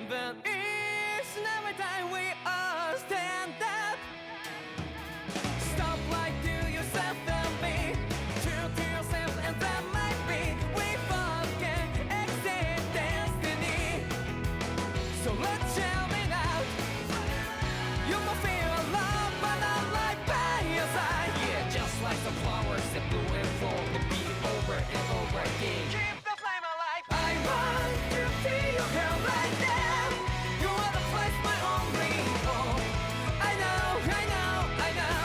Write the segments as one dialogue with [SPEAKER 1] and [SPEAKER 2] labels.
[SPEAKER 1] But each and every time we all stand up, stop like to yourself and be true to yourself, and that might be we forget exist destiny. So let's shout it out. You will feel love, but not like by your side. Yeah, just like the flowers that bloom and fall, the beat over and over again. Keep the flame alive. I want to see you here right now. You are the place, my only home. I know, I know, I know.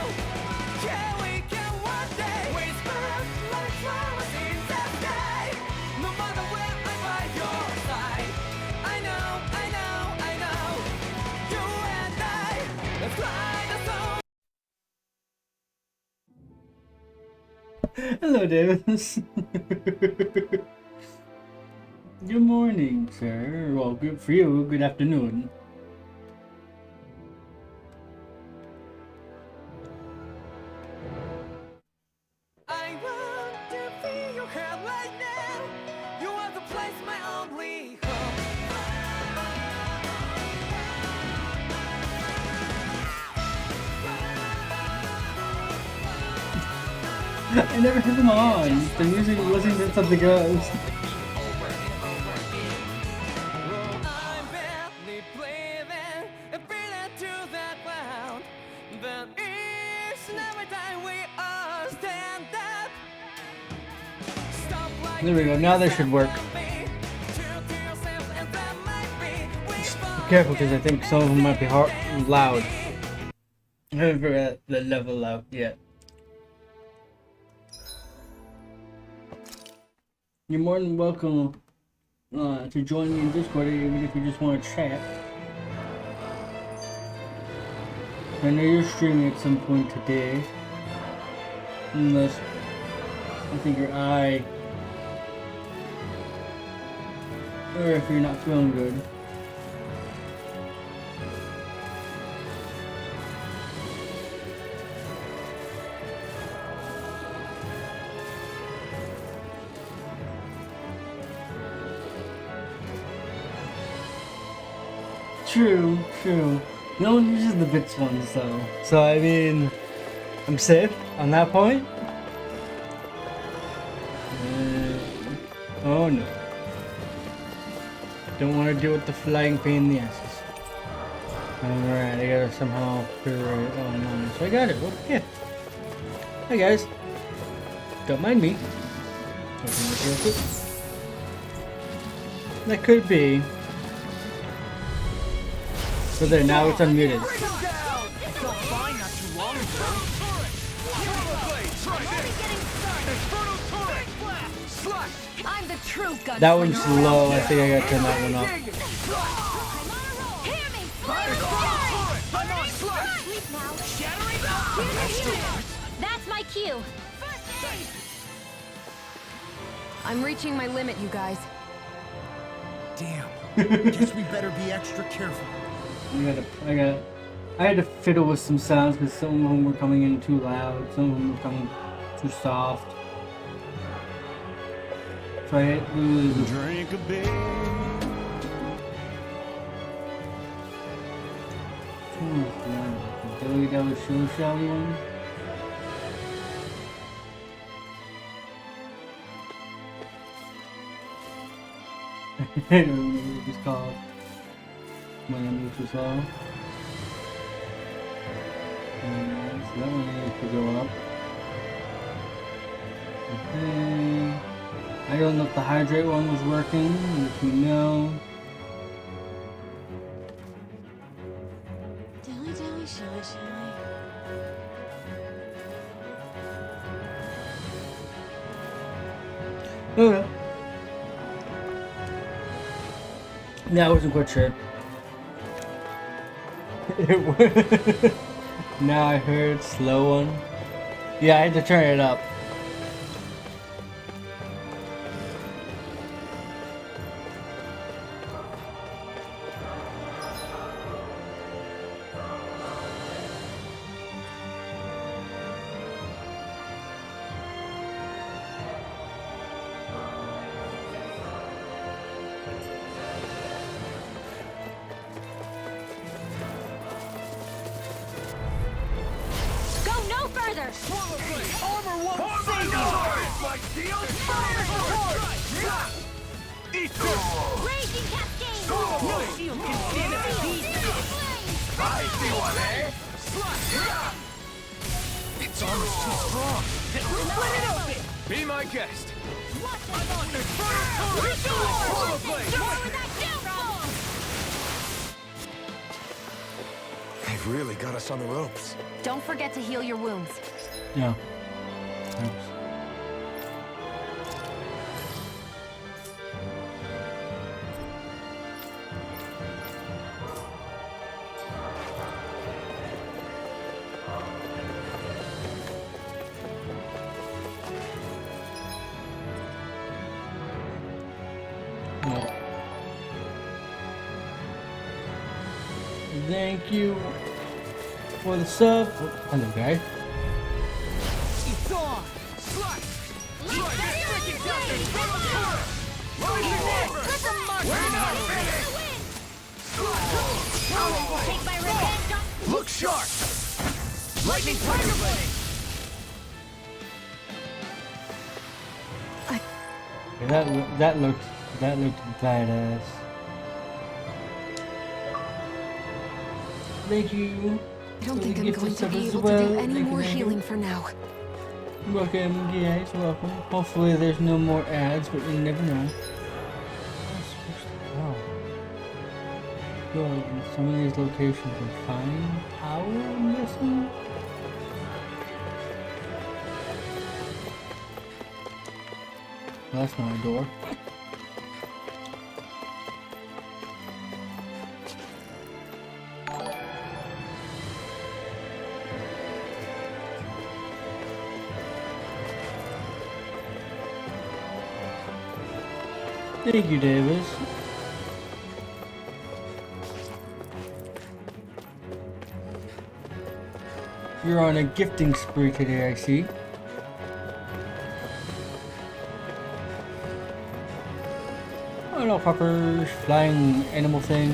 [SPEAKER 1] Yeah, we can one day whisper like flowers in the sky. No matter where I'm by your side. I know, I know, I know. You and I, let's fly the soul.
[SPEAKER 2] Hello, Davis. Good morning, sir. Well, good for you. Good afternoon.
[SPEAKER 1] I want to feel your hair right now. You are the place, my only
[SPEAKER 2] I never had them on. The music wasn't just something else.
[SPEAKER 1] I'm badly breathing and breathing to that ground. But each and every time we all stand up, stop like
[SPEAKER 2] There we go. Now they should work. Be careful, because I think some of them might be loud. I haven't figured out the level out yet. You're more than welcome to join me in Discord, even if you just want to chat. I know you're streaming at some point today, unless I think your eye, or if you're not feeling good. True, true. No one uses the bits ones though. So I mean, I'm safe on that point. Oh no. Don't want to deal with the flying pain in the asses. Alright, I gotta somehow figure it out. Oh no, so I got it. Well, yeah. Hi guys. Don't mind me. That could be. So there, now it's unmuted.
[SPEAKER 3] I'm the true gunslinger.
[SPEAKER 2] That one's low. I think I gotta turn that one off.
[SPEAKER 3] That's my cue. I'm reaching my limit, you guys.
[SPEAKER 4] Damn. Guess we better be extra careful.
[SPEAKER 2] I had to fiddle with some sounds because some of them were coming in too loud, some of them were coming too soft. So I had to
[SPEAKER 4] Drink a bit.
[SPEAKER 2] the Dilly Dally Show Shally one. I don't know what it's called. My name is well. So that one needs to go up. Okay. I don't know if the hydrate one was working, if you know.
[SPEAKER 3] Dilly dally, shilly shilly.
[SPEAKER 2] Okay. Yeah, I wasn't quite sure. Now I heard slow one. Yeah, I had to turn it up.
[SPEAKER 3] here!
[SPEAKER 1] Armor won't save you! My shield! Eat this!
[SPEAKER 3] Raging cascade!
[SPEAKER 1] No shield can stand a beat! I see one, eh? Its armor's too strong! Split it open! Be my guest! I'm on the Swallow blade!
[SPEAKER 4] They've really got us on the ropes.
[SPEAKER 3] Don't forget to heal your wounds.
[SPEAKER 2] Yeah. Thanks. Yeah. Thank you for the sub. Oh, hello, guy.
[SPEAKER 1] It's on! Slice! Try this freaking justice!
[SPEAKER 3] Take my revenge on...
[SPEAKER 1] Look sharp! Lightning tiger blade!
[SPEAKER 2] Yeah, that looked badass. Thank you.
[SPEAKER 3] I don't
[SPEAKER 2] for
[SPEAKER 3] think
[SPEAKER 2] the
[SPEAKER 3] I'm
[SPEAKER 2] gift
[SPEAKER 3] going
[SPEAKER 2] of
[SPEAKER 3] to
[SPEAKER 2] sub
[SPEAKER 3] be
[SPEAKER 2] as
[SPEAKER 3] able
[SPEAKER 2] well.
[SPEAKER 3] to do any
[SPEAKER 2] Thank you,
[SPEAKER 3] more
[SPEAKER 2] thank you.
[SPEAKER 3] healing for now.
[SPEAKER 2] Welcome, guys. Welcome. Hopefully, there's no more ads, but you never know. Wow. Go in some of these locations and find power, I'm guessing. Well, that's not a door. Thank you, Davis. You're on a gifting spree today, I see. Hello, puppers. Flying animal thing.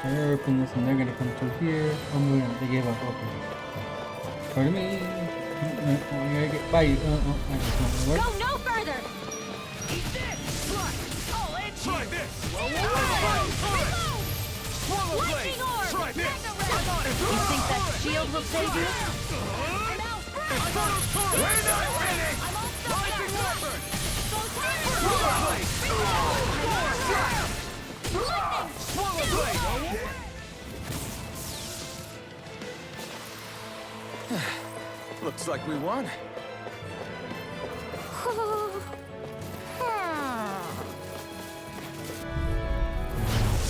[SPEAKER 2] Sure, open this and they're gonna come through here. Oh, no, they gave up. Okay. Pardon me. I gotta get by you. I just want to work.
[SPEAKER 3] Go no further!
[SPEAKER 1] Try this! Swallow blade!
[SPEAKER 3] Lightning orb!
[SPEAKER 1] Try this!
[SPEAKER 3] You think that shield will save you?
[SPEAKER 1] We're not finished! Lightning weapon! Swallow blade! Swallow blade! Looks like we won.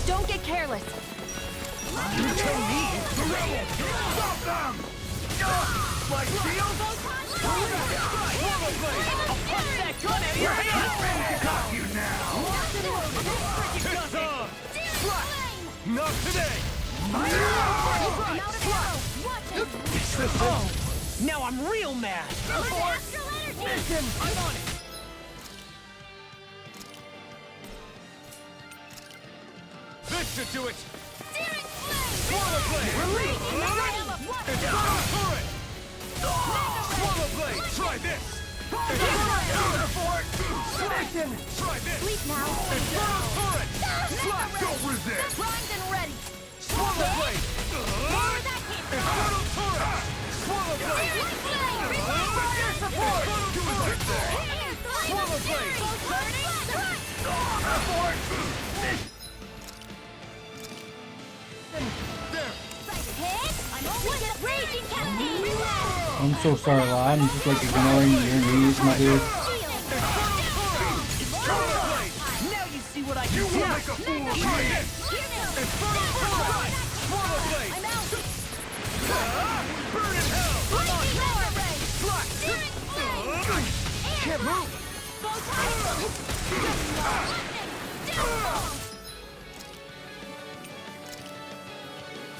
[SPEAKER 3] Don't get careless.
[SPEAKER 1] You tell me it's the rebel! Stop them! My shield? Swallow blade! I'll punch that gun out of your hand! Got you now! It's on! Not today! Oh! Now I'm real mad! Listen! I'm on it! This should do it! Swallow blade! Release! Infernal turret! Swallow blade! Try this! Listen! Try this!
[SPEAKER 3] Sleep now.
[SPEAKER 1] Infernal turret! Slap! Don't resist!
[SPEAKER 3] Primed and ready.
[SPEAKER 1] Swallow blade! Infernal turret! Swallow blade! Fire support! Do as I say! Swallow blade! Abort! There!
[SPEAKER 3] Raging cascade.
[SPEAKER 2] I'm so sorry, I'm just like ignoring your knees, my dude.
[SPEAKER 1] Now you see what I can do! You will make a fool of me! Infernal turret! Swallow blade!
[SPEAKER 3] I'm out.
[SPEAKER 1] Burn in hell!
[SPEAKER 3] Lightning
[SPEAKER 1] Can't move!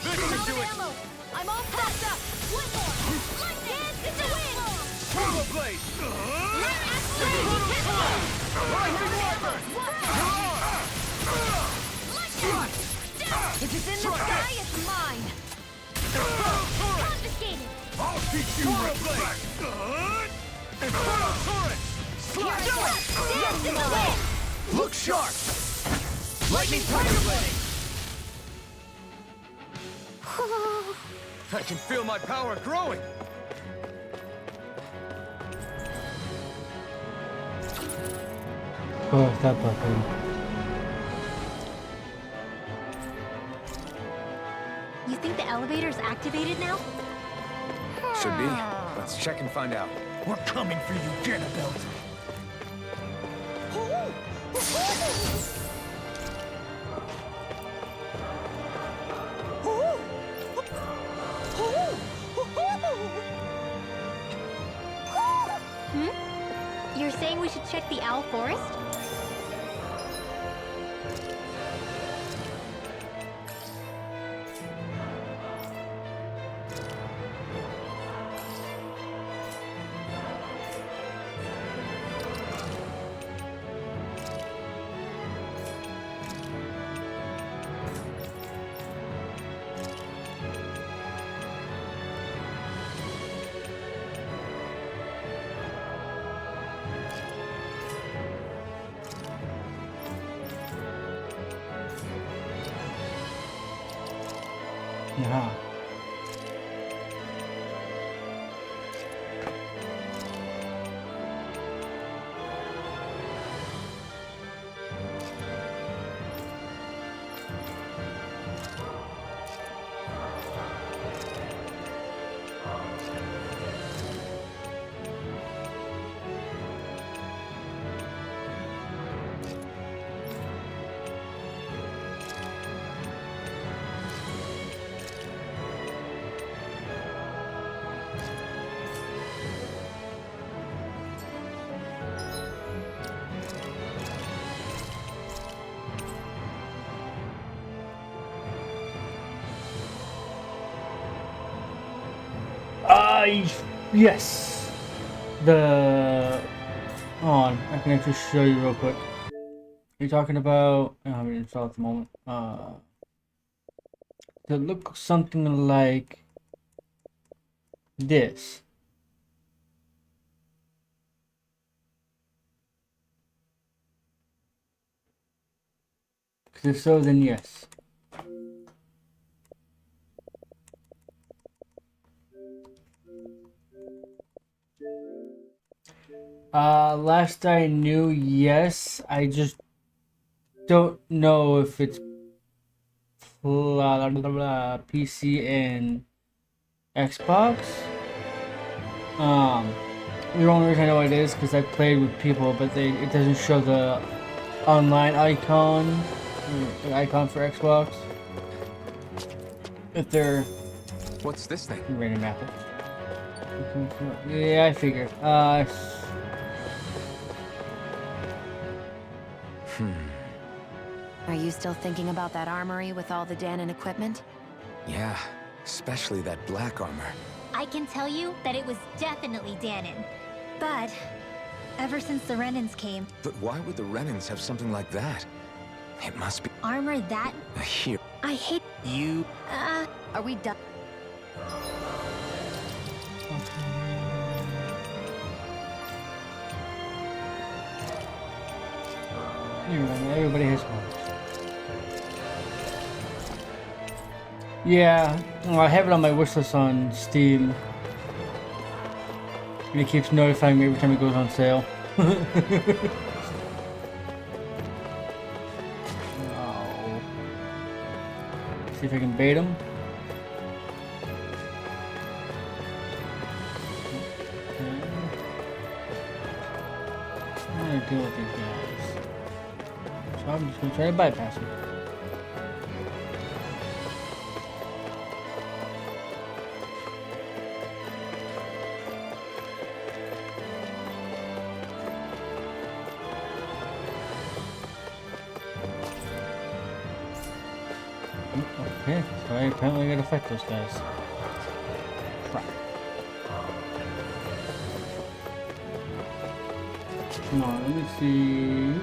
[SPEAKER 1] This should do it!
[SPEAKER 3] I'm all packed up. One more. Lightning. It's a win.
[SPEAKER 1] Swallow blade! Lightning weapon!
[SPEAKER 3] If it's in the sky, it's mine.
[SPEAKER 1] Infernal turret!
[SPEAKER 3] Confiscated.
[SPEAKER 4] I'll teach you respect! Inferno turret! Slash!
[SPEAKER 3] Dance in the wind!
[SPEAKER 4] Look sharp! Lightning tiger blade! I can feel my power growing!
[SPEAKER 2] Oh, está button.
[SPEAKER 3] You think the elevator's activated now?
[SPEAKER 5] Should be. Let's check and find out.
[SPEAKER 4] We're coming for you, Jannibal!
[SPEAKER 3] You're saying we should check the owl forest?
[SPEAKER 2] Yeah. Yes. The on. I can actually show you real quick. You're talking about. I don't have it installed at the moment. It looks something like this. If so, then yes. Last I knew, yes. I just don't know if it's PC and Xbox. The only reason I know it is because I played with people, but it doesn't show the online icon, the icon for Xbox. If they're
[SPEAKER 5] What's this thing?
[SPEAKER 2] random apple. Yeah, I figured.
[SPEAKER 6] Are you still thinking about that armory with all the Danon equipment?
[SPEAKER 5] Yeah, especially that black armor.
[SPEAKER 3] I can tell you that it was definitely Danon. But ever since the Renans came,
[SPEAKER 5] But why would the Renans have something like that? It must be
[SPEAKER 3] armor that
[SPEAKER 5] a hero.
[SPEAKER 3] I hate
[SPEAKER 6] You...
[SPEAKER 3] are we done?
[SPEAKER 2] Everybody has homes. Yeah, well, I have it on my wish list on Steam. And it keeps notifying me every time it goes on sale. Oh. See if I can bait him. I'm gonna deal with these guys. So I'm just gonna try to bypass them. Okay, so I apparently gotta fight those guys. Crap. No, let me see.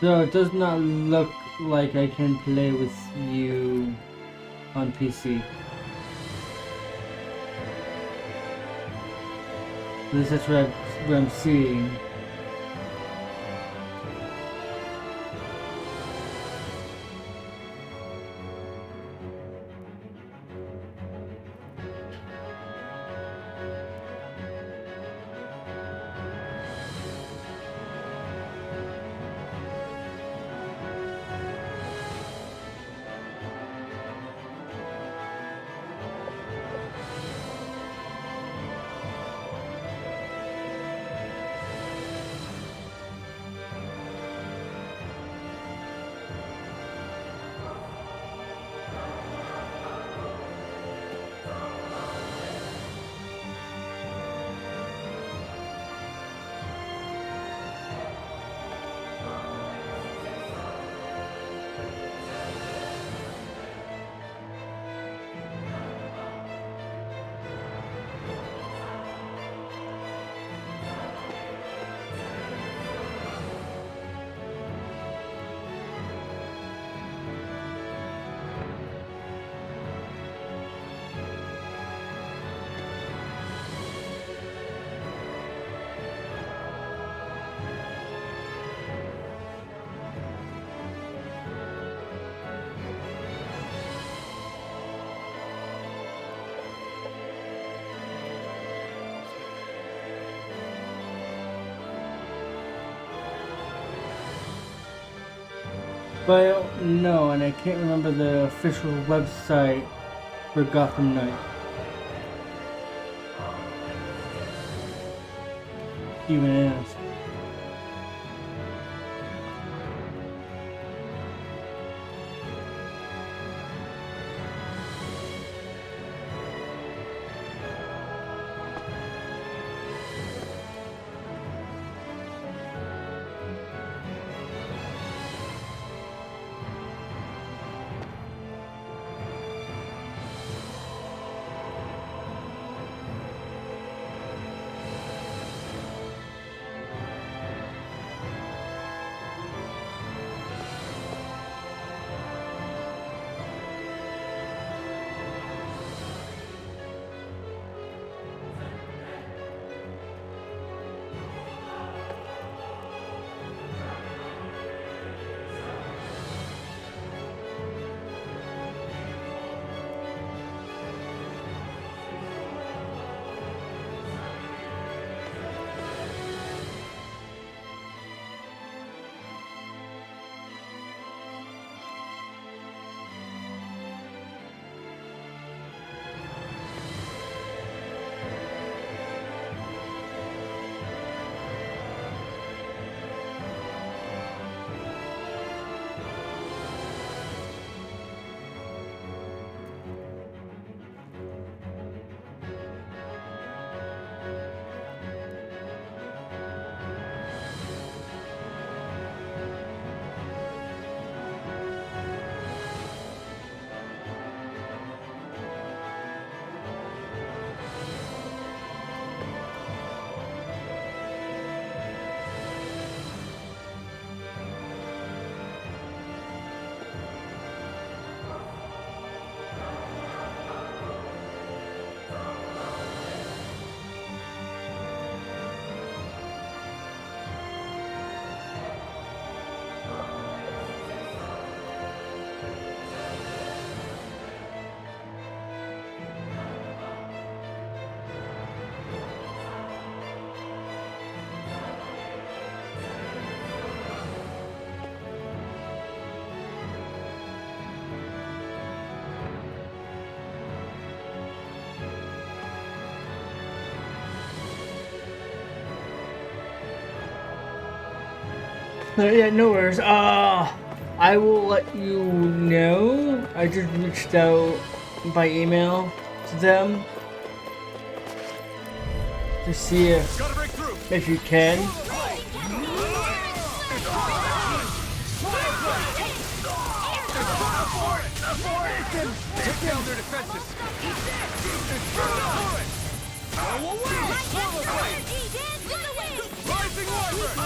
[SPEAKER 2] So it does not look like I can play with you on PC. At least that's what I'm seeing. But I don't know, and I can't remember the official website for Gotham Knight. Even asked. Yeah, no worries. I will let you know. I just reached out by email to them to see if you can.
[SPEAKER 1] Take down their defenses. Rising Wyvern!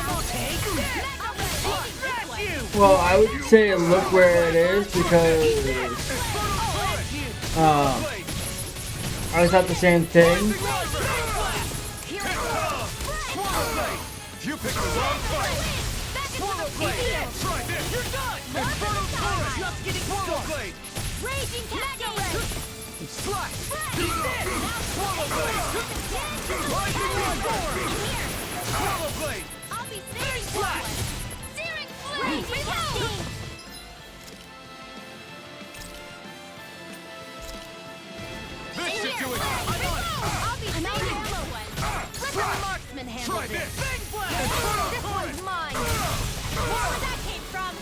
[SPEAKER 2] Well, I would say look where it is because I thought the same thing.
[SPEAKER 1] You picked the wrong fight! Swallow blade! Try this! You're done! Infernal Torrent! Just getting Swallow blade!
[SPEAKER 3] Raging Cascade!
[SPEAKER 1] Slash! Do this! Swallow blade! Rising Storm! Swallow blade!
[SPEAKER 3] I'll be very slash! Searing Flame! Cascade!
[SPEAKER 1] This should do it!
[SPEAKER 3] I'll be very yellow one! Let the marksman handle
[SPEAKER 1] Try
[SPEAKER 3] this!
[SPEAKER 1] this! Big blast!
[SPEAKER 3] This one's mine! Where that came from?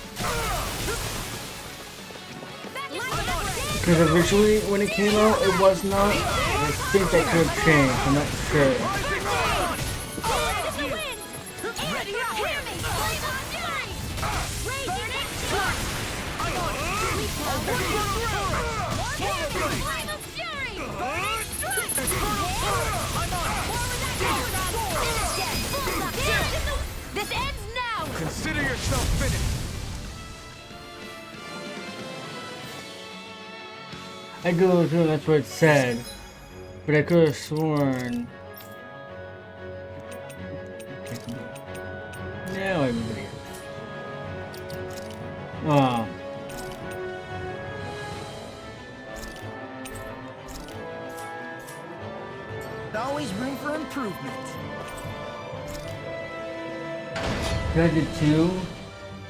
[SPEAKER 2] Because originally when it came out, it was not. I think that could have changed. I'm not sure.
[SPEAKER 3] Ready up here! Flame on fury! Raging
[SPEAKER 1] I'm on it! Swallow blade!
[SPEAKER 3] Flame of fury! This ends now!
[SPEAKER 1] Consider yourself finished!
[SPEAKER 2] I could have sworn that's what it said, but I could have sworn. Now everybody is. Oh.
[SPEAKER 4] Always room for improvement.
[SPEAKER 2] I did too,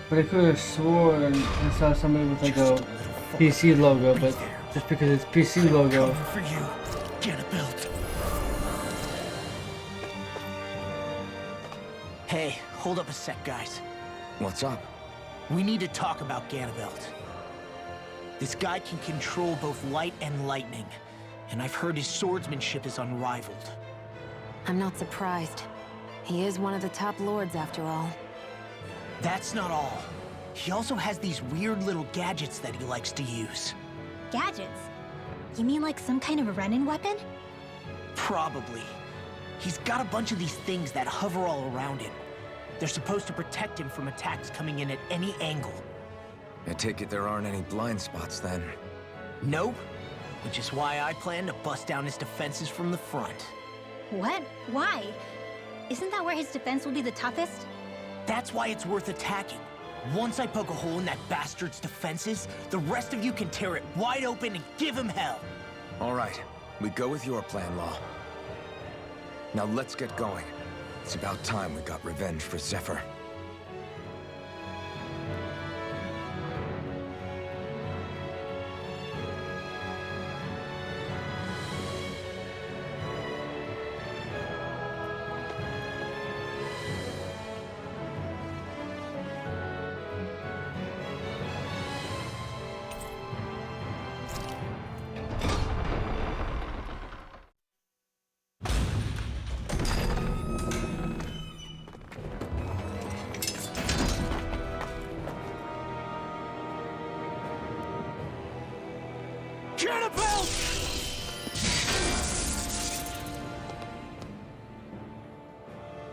[SPEAKER 2] but I could have sworn I saw somebody with like a PC logo, but just because it's PC logo.
[SPEAKER 4] For you, get a belt. Hey, hold up a sec, guys.
[SPEAKER 5] What's up?
[SPEAKER 4] We need to talk about Ganabelt. This guy can control both light and lightning, and I've heard his swordsmanship is unrivaled.
[SPEAKER 6] I'm not surprised. He is one of the top lords after all.
[SPEAKER 4] That's not all. He also has these weird little gadgets that he likes to use.
[SPEAKER 3] Gadgets? You mean like some kind of a Renin weapon?
[SPEAKER 4] Probably. He's got a bunch of these things that hover all around him. They're supposed to protect him from attacks coming in at any angle.
[SPEAKER 5] I take it there aren't any blind spots then.
[SPEAKER 4] Nope. Which is why I plan to bust down his defenses from the front.
[SPEAKER 3] What? Why? Isn't that where his defense will be the toughest?
[SPEAKER 4] That's why it's worth attacking. Once I poke a hole in that bastard's defenses, the rest of you can tear it wide open and give him hell.
[SPEAKER 5] All right, we go with your plan, Law. Now let's get going. It's about time we got revenge for Zephyr.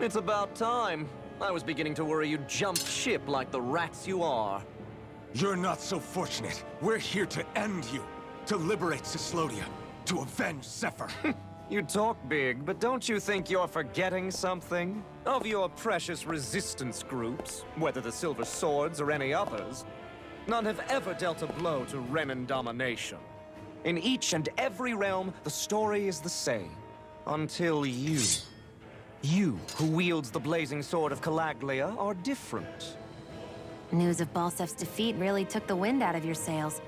[SPEAKER 1] It's about time. I was beginning to worry you'd jumped ship like the rats you are.
[SPEAKER 5] You're not so fortunate. We're here to end you. To liberate Cyslodia. To avenge Zephyr.
[SPEAKER 1] You talk big, but don't you think you're forgetting something? Of your precious resistance groups, whether the Silver Swords or any others, none have ever dealt a blow to Renin domination. In each and every realm, the story is the same. Until you. You, who wields the blazing sword of Calaglia, are different.
[SPEAKER 6] News of Balsef's defeat really took the wind out of your sails.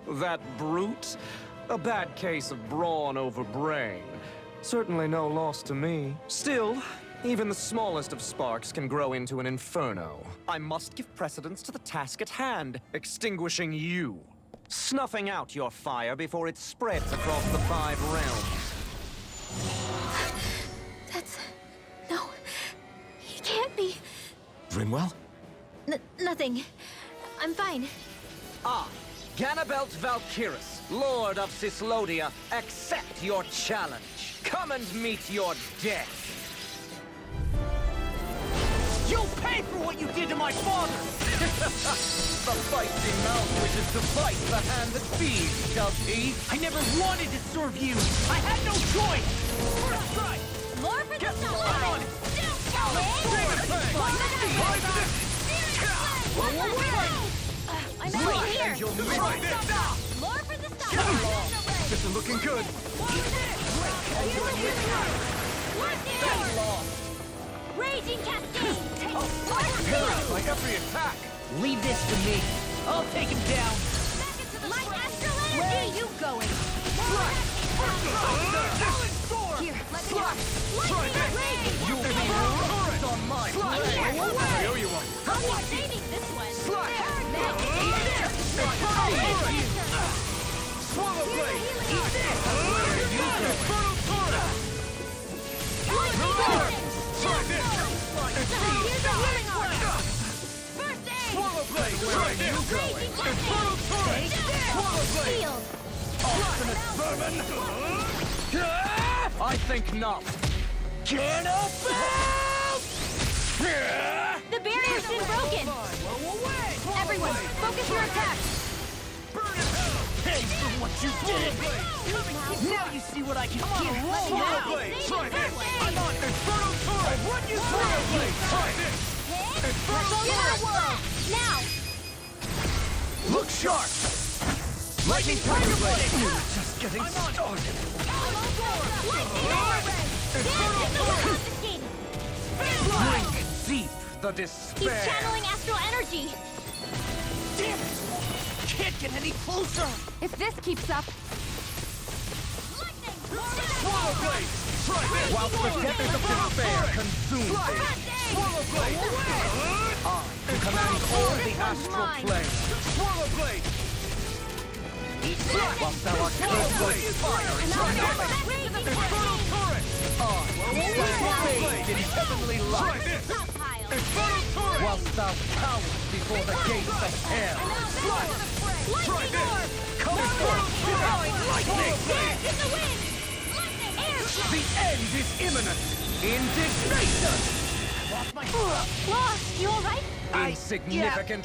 [SPEAKER 1] That brute? A bad case of brawn over brain. Certainly no loss to me. Still, even the smallest of sparks can grow into an inferno. I must give precedence to the task at hand, extinguishing you. Snuffing out your fire before it spreads across the 5 realms.
[SPEAKER 3] No, he can't be.
[SPEAKER 5] Rinwell?
[SPEAKER 3] Nothing. I'm fine.
[SPEAKER 1] I, Ganabelt Valkyris, Lord of Cyslodia, accept your challenge. Come and meet your death.
[SPEAKER 4] You'll pay for what you did to my father!
[SPEAKER 1] The feisty mouse wishes to fight the hand that feeds, does he?
[SPEAKER 4] I never wanted to serve you. I had no choice. First strike.
[SPEAKER 3] More for the
[SPEAKER 1] Get
[SPEAKER 3] stop.
[SPEAKER 1] on it.
[SPEAKER 3] I'm out here.
[SPEAKER 1] You'll right there.
[SPEAKER 3] More for the stop.
[SPEAKER 5] This is looking good.
[SPEAKER 3] Raging cascade.
[SPEAKER 1] Parried by every attack.
[SPEAKER 4] Leave this to me. I'll take him down.
[SPEAKER 3] Light astral energy. Where are you going? Here, let me out. Lightning.
[SPEAKER 1] You'll be rocked on my blade. I owe you one.
[SPEAKER 3] I'll be saving this one.
[SPEAKER 1] Swallow blade.
[SPEAKER 3] Eat this.
[SPEAKER 1] Infernal torrent. Try this.
[SPEAKER 3] Here's a healing arm. First aid.
[SPEAKER 1] Swallow blade. Where are you going? Infernal torrent. Swallow blade.
[SPEAKER 3] Shield.
[SPEAKER 1] Ultimate vermin. I think not.
[SPEAKER 3] The barrier's been broken. Everyone, focus your attacks.
[SPEAKER 4] Pay for what you did. Now you see what I can do.
[SPEAKER 1] Swallow blade. Try this. I'm on Infernal torrent. What you swallow blade? Try this. Infernal torrent.
[SPEAKER 3] Now.
[SPEAKER 1] Look sharp. Lightning tiger blade. Just getting started. Drink deep the
[SPEAKER 3] He's
[SPEAKER 1] despair.
[SPEAKER 3] channeling astral energy.
[SPEAKER 4] Damn it! Can't get any closer.
[SPEAKER 3] If this keeps up.
[SPEAKER 1] Swallow blade. Try this. While the depths of despair consume thee. Swallow blade. I command all the astral plane. Swallow blade. Whilst thou art cursed with fire and nothing. Infernal torrent. I stand bathed in heavenly light. Infernal torrent. Whilst thou cowerest before the gates of hell. Try this. Come forth. Divine lightning. The end is imminent. Indignation.
[SPEAKER 3] Lost, you alright?
[SPEAKER 1] Insignificant.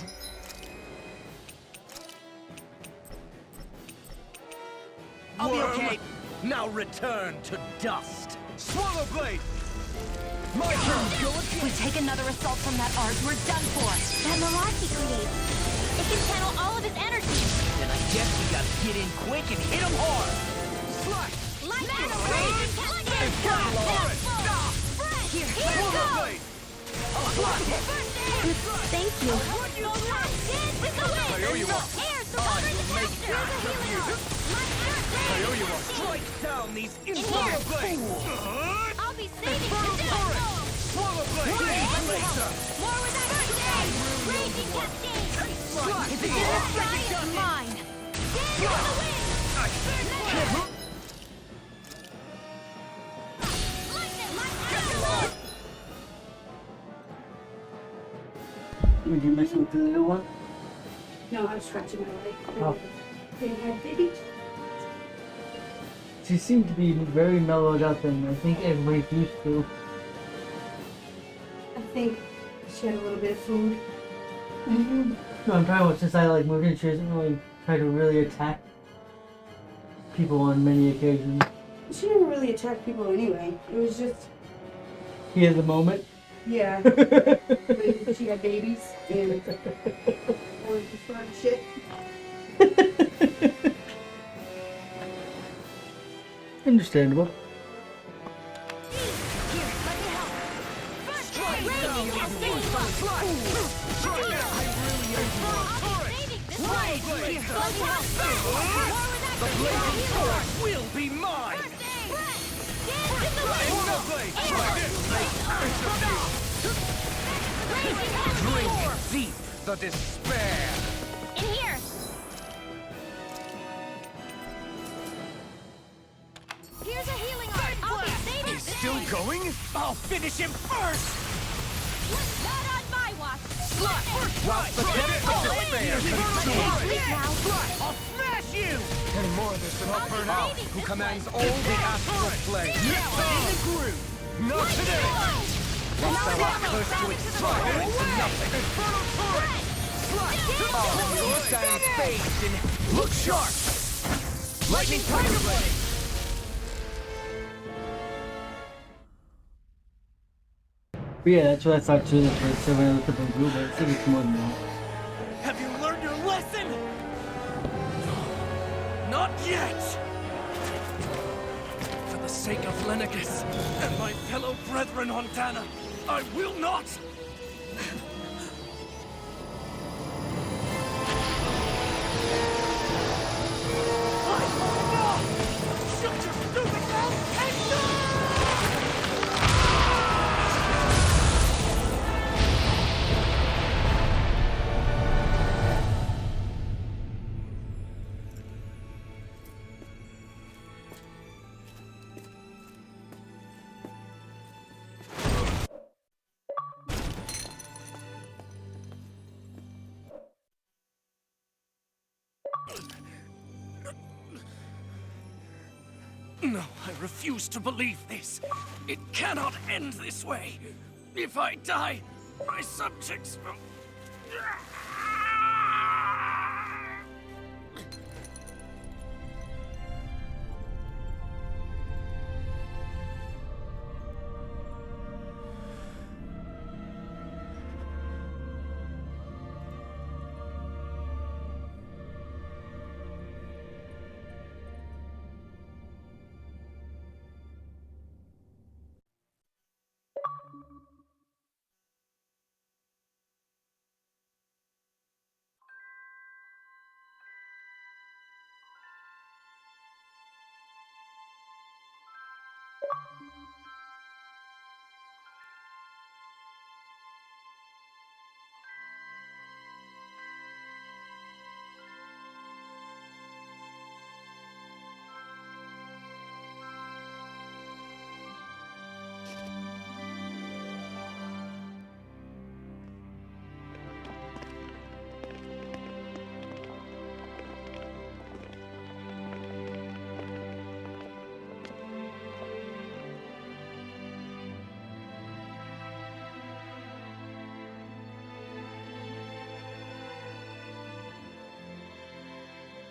[SPEAKER 4] I'll be
[SPEAKER 1] Worm.
[SPEAKER 4] okay.
[SPEAKER 1] Now return to dust. Swallow blade. My turn.
[SPEAKER 6] If we take another assault from that arch, we're done for.
[SPEAKER 3] That mirage he creates. It can channel all of his energy.
[SPEAKER 4] Then I guess we gotta get in quick and hit him hard.
[SPEAKER 1] Slash.
[SPEAKER 3] Here,
[SPEAKER 1] Swallow
[SPEAKER 3] go!
[SPEAKER 1] blade.
[SPEAKER 3] Thank you. I
[SPEAKER 1] owe you one. I owe you one. Strike down these infernal blades.
[SPEAKER 3] I'll be saving
[SPEAKER 1] Infernal
[SPEAKER 3] the
[SPEAKER 1] torrent. Swallow blade. Laser.
[SPEAKER 3] More with that birthday! Raging cascade!
[SPEAKER 1] Slash.
[SPEAKER 3] It's mine! Stand in the wind!
[SPEAKER 2] Would you mess with the little one?
[SPEAKER 7] No, I was scratching my leg.
[SPEAKER 2] Oh.
[SPEAKER 7] They had baby.
[SPEAKER 2] She seemed to be very mellowed up, and I think everybody's used to.
[SPEAKER 7] I think she had a little bit of food.
[SPEAKER 2] No, I'm talking about since I like moved in, she doesn't really try to really attack people on many occasions.
[SPEAKER 7] She didn't really attack people anyway. It was just,
[SPEAKER 2] He had the moment.
[SPEAKER 7] yeah, when she had babies and wanted to start shit.
[SPEAKER 2] Understandable.
[SPEAKER 1] The blazing torrent will be mine. Swallow blade. Try this. Drink deep the despair.
[SPEAKER 3] In here! Here's a healing art! I'll be saving
[SPEAKER 1] He's still going?
[SPEAKER 4] I'll finish him first.
[SPEAKER 3] Not on my watch!
[SPEAKER 1] Whilst the depths of despair consume thee.
[SPEAKER 4] I'll smash you.
[SPEAKER 1] And more of this than I'll burn out, who commands all the astral planes.
[SPEAKER 4] Now I'm in the groove.
[SPEAKER 1] Not today! Whilst thou art cursed to its fire and to nothing. Infernal torrent!
[SPEAKER 5] Your sound fades and look sharp! Lightning Tiger Blade!
[SPEAKER 2] But yeah, that's what I thought too. The first time when I looked up on Google, but it's like it's more than that.
[SPEAKER 1] Have you learned your lesson? Not yet! For the sake of Lenacus and my fellow brethren on Dana, I will not! I will not! Shut your stupid mouth and No, I refuse to believe this. It cannot end this way. If I die, my subjects will...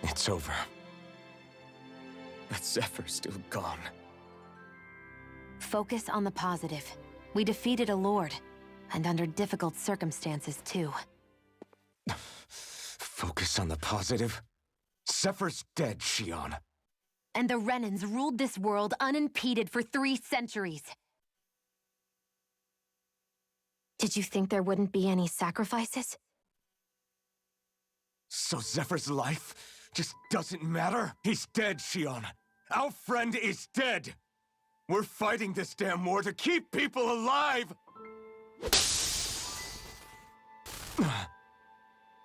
[SPEAKER 5] It's over. But Zephyr's still gone.
[SPEAKER 6] Focus on the positive. We defeated a lord, and under difficult circumstances, too.
[SPEAKER 5] Focus on the positive? Zephyr's dead, Shion.
[SPEAKER 6] And the Renans ruled this world unimpeded for 3 centuries. Did you think there wouldn't be any sacrifices?
[SPEAKER 5] So Zephyr's life just doesn't matter? He's dead, Shion. Our friend is dead. We're fighting this damn war to keep people alive!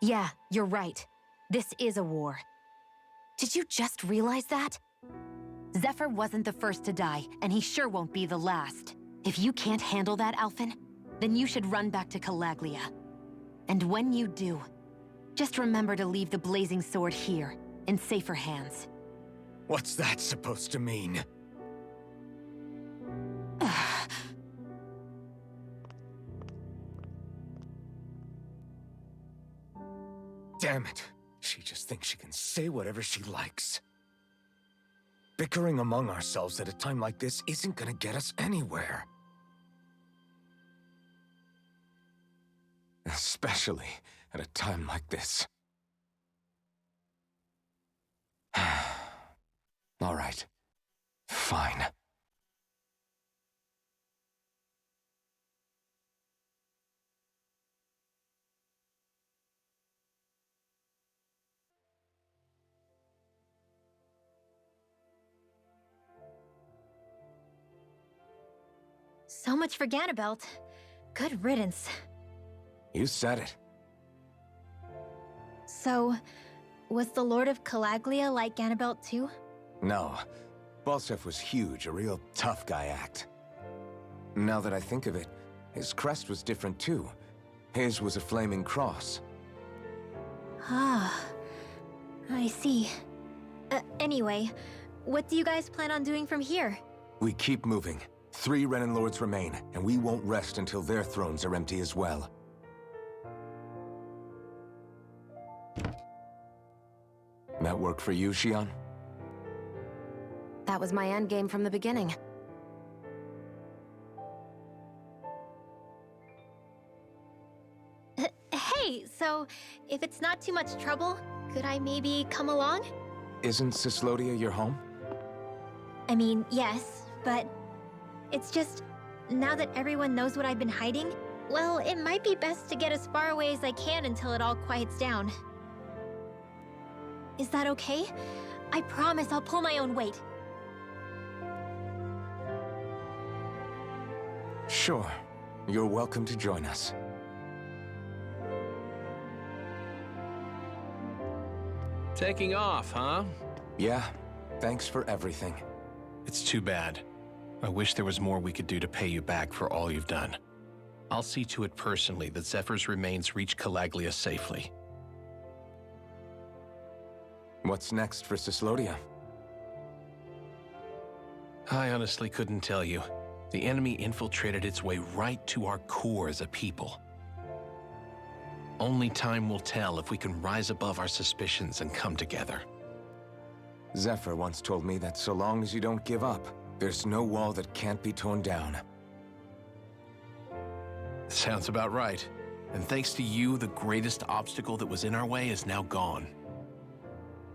[SPEAKER 6] Yeah, you're right. This is a war. Did you just realize that? Zephyr wasn't the first to die, and he sure won't be the last. If you can't handle that, Alphen, then you should run back to Calaglia. And when you do, just remember to leave the blazing sword here, in safer hands.
[SPEAKER 5] What's that supposed to mean? Damn it. She just thinks she can say whatever she likes. Bickering among ourselves at a time like this isn't gonna get us anywhere. Especially at a time like this. All right. Fine.
[SPEAKER 3] So much for Ganabelt. Good riddance.
[SPEAKER 5] You said it.
[SPEAKER 3] So, was the Lord of Calaglia like Ganabelt too?
[SPEAKER 5] No. Balsef was huge, a real tough guy act. Now that I think of it, his crest was different too. His was a flaming cross.
[SPEAKER 3] Ah, I see. Anyway, what do you guys plan on doing from here?
[SPEAKER 5] We keep moving. 3 Renan Lords remain, and we won't rest until their thrones are empty as well. that work for you, Xion?
[SPEAKER 6] That was my endgame from the beginning.
[SPEAKER 3] Hey, so if it's not too much trouble, could I maybe come along?
[SPEAKER 5] Isn't Cyslodia your home?
[SPEAKER 3] I mean, yes, but it's just now that everyone knows what I've been hiding, well, it might be best to get as far away as I can until it all quiets down. Is that okay? I promise I'll pull my own weight.
[SPEAKER 5] Sure. You're welcome to join us.
[SPEAKER 8] Taking off, huh?
[SPEAKER 5] Yeah. Thanks for everything.
[SPEAKER 8] It's too bad. I wish there was more we could do to pay you back for all you've done. I'll see to it personally that Zephyr's remains reach Calaglia safely.
[SPEAKER 5] What's next for Cyslodia?
[SPEAKER 8] I honestly couldn't tell you. The enemy infiltrated its way right to our core as a people. Only time will tell if we can rise above our suspicions and come together.
[SPEAKER 5] Zephyr once told me that so long as you don't give up, there's no wall that can't be torn down.
[SPEAKER 8] Sounds about right. And thanks to you, the greatest obstacle that was in our way is now gone.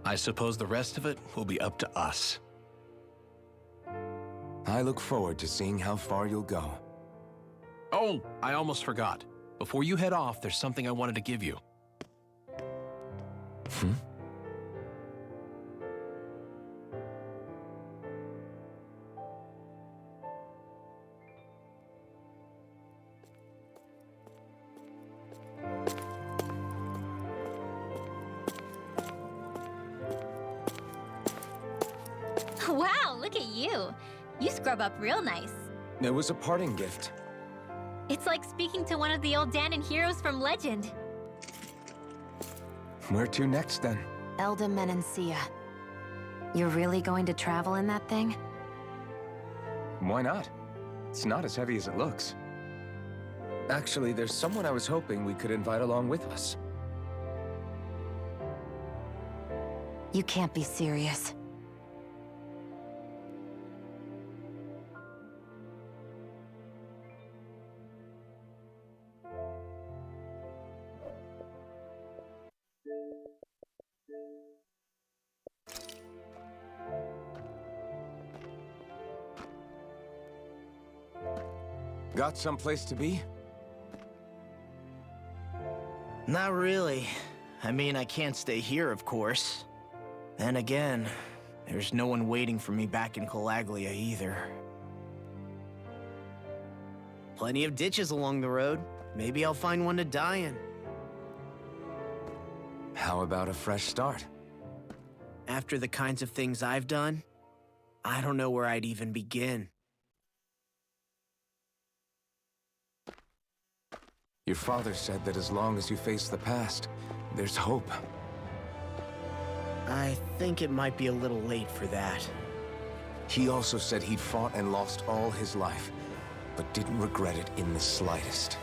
[SPEAKER 8] I suppose the rest of it will be up to us.
[SPEAKER 5] I look forward to seeing how far you'll go.
[SPEAKER 8] Oh, I almost forgot. Before you head off, there's something I wanted to give you.
[SPEAKER 3] Wow, look at you. You scrub up real nice.
[SPEAKER 5] It was a parting gift.
[SPEAKER 3] It's like speaking to one of the old Danon heroes from legend.
[SPEAKER 5] Where to next, then?
[SPEAKER 6] Elda Menancia. You're really going to travel in that thing?
[SPEAKER 5] Why not? It's not as heavy as it looks. Actually, there's someone I was hoping we could invite along with us.
[SPEAKER 6] You can't be serious.
[SPEAKER 5] Got someplace to be?
[SPEAKER 4] Not really. I mean, I can't stay here, of course. Then again, there's no one waiting for me back in Calaglia either. Plenty of ditches along the road. Maybe I'll find one to die in.
[SPEAKER 5] How about a fresh start?
[SPEAKER 4] After the kinds of things I've done, I don't know where I'd even begin.
[SPEAKER 5] Your father said that as long as you face the past, there's hope.
[SPEAKER 4] I think it might be a little late for that.
[SPEAKER 5] He also said he'd fought and lost all his life, but didn't regret it in the slightest.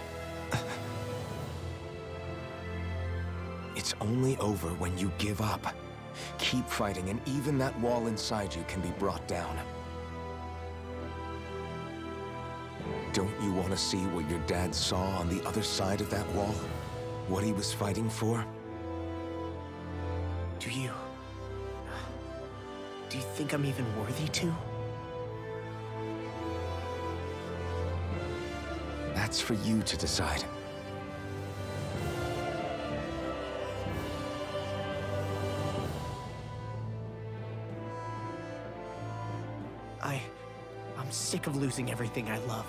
[SPEAKER 5] It's only over when you give up. Keep fighting, and even that wall inside you can be brought down. Don't you want to see what your dad saw on the other side of that wall? What he was fighting for?
[SPEAKER 4] Do you think I'm even worthy to?
[SPEAKER 5] That's for you to decide.
[SPEAKER 4] I'm sick of losing everything I love.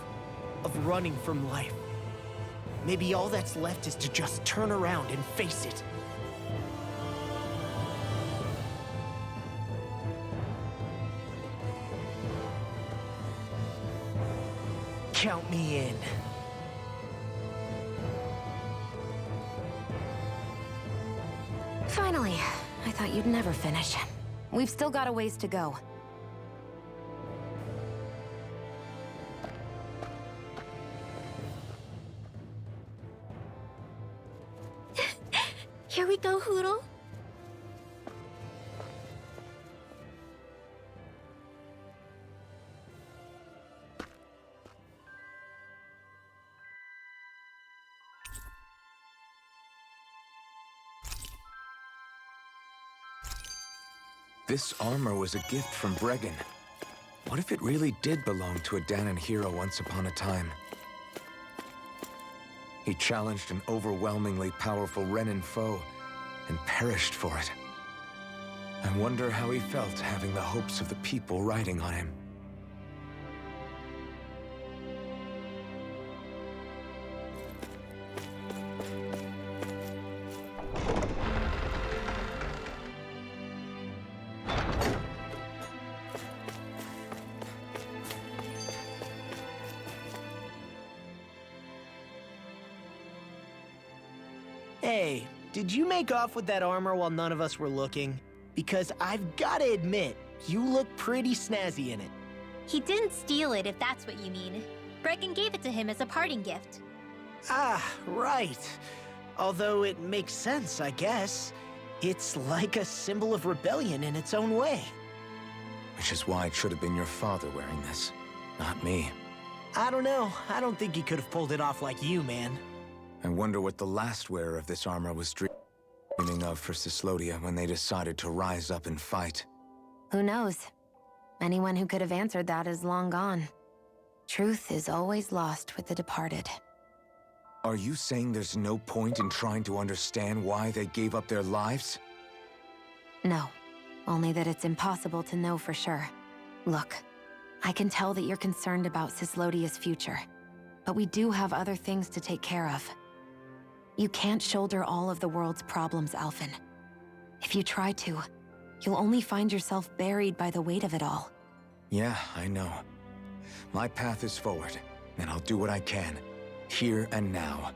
[SPEAKER 4] Of running from life. Maybe all that's left is to just turn around and face it. Count me in.
[SPEAKER 6] Finally. I thought you'd never finish. We've still got a ways to go.
[SPEAKER 3] Here we go, Hoodle.
[SPEAKER 5] this armor was a gift from Bregan. What if it really did belong to a Danon hero once upon a time? He challenged an overwhelmingly powerful Renin foe and perished for it. I wonder how he felt having the hopes of the people riding on him.
[SPEAKER 4] Hey, did you make off with that armor while none of us were looking? Because I've gotta admit, you look pretty snazzy in it.
[SPEAKER 3] He didn't steal it, if that's what you mean. Bregan gave it to him as a parting gift.
[SPEAKER 4] Ah, right. Although it makes sense, I guess. It's like a symbol of rebellion in its own way.
[SPEAKER 5] Which is why it should have been your father wearing this, not me.
[SPEAKER 4] I don't know. I don't think he could have pulled it off like you, man.
[SPEAKER 5] I wonder what the last wearer of this armor was dreaming of for Cyslodia when they decided to rise up and fight.
[SPEAKER 6] Who knows? Anyone who could have answered that is long gone. Truth is always lost with the departed.
[SPEAKER 5] Are you saying there's no point in trying to understand why they gave up their lives?
[SPEAKER 6] No, only that it's impossible to know for sure. Look, I can tell that you're concerned about Cyslodia's future, but we do have other things to take care of. You can't shoulder all of the world's problems, Alphen. If you try to, you'll only find yourself buried by the weight of it all.
[SPEAKER 5] Yeah, I know. My path is forward, and I'll do what I can, here and now.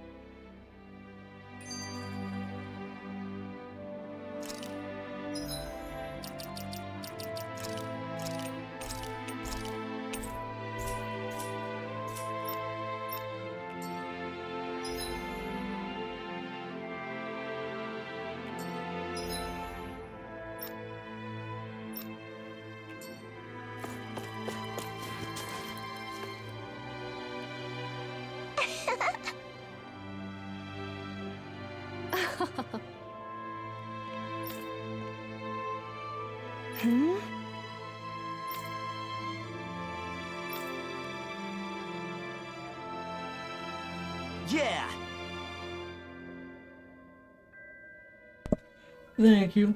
[SPEAKER 6] Hmm?
[SPEAKER 4] Yeah!
[SPEAKER 2] Thank you.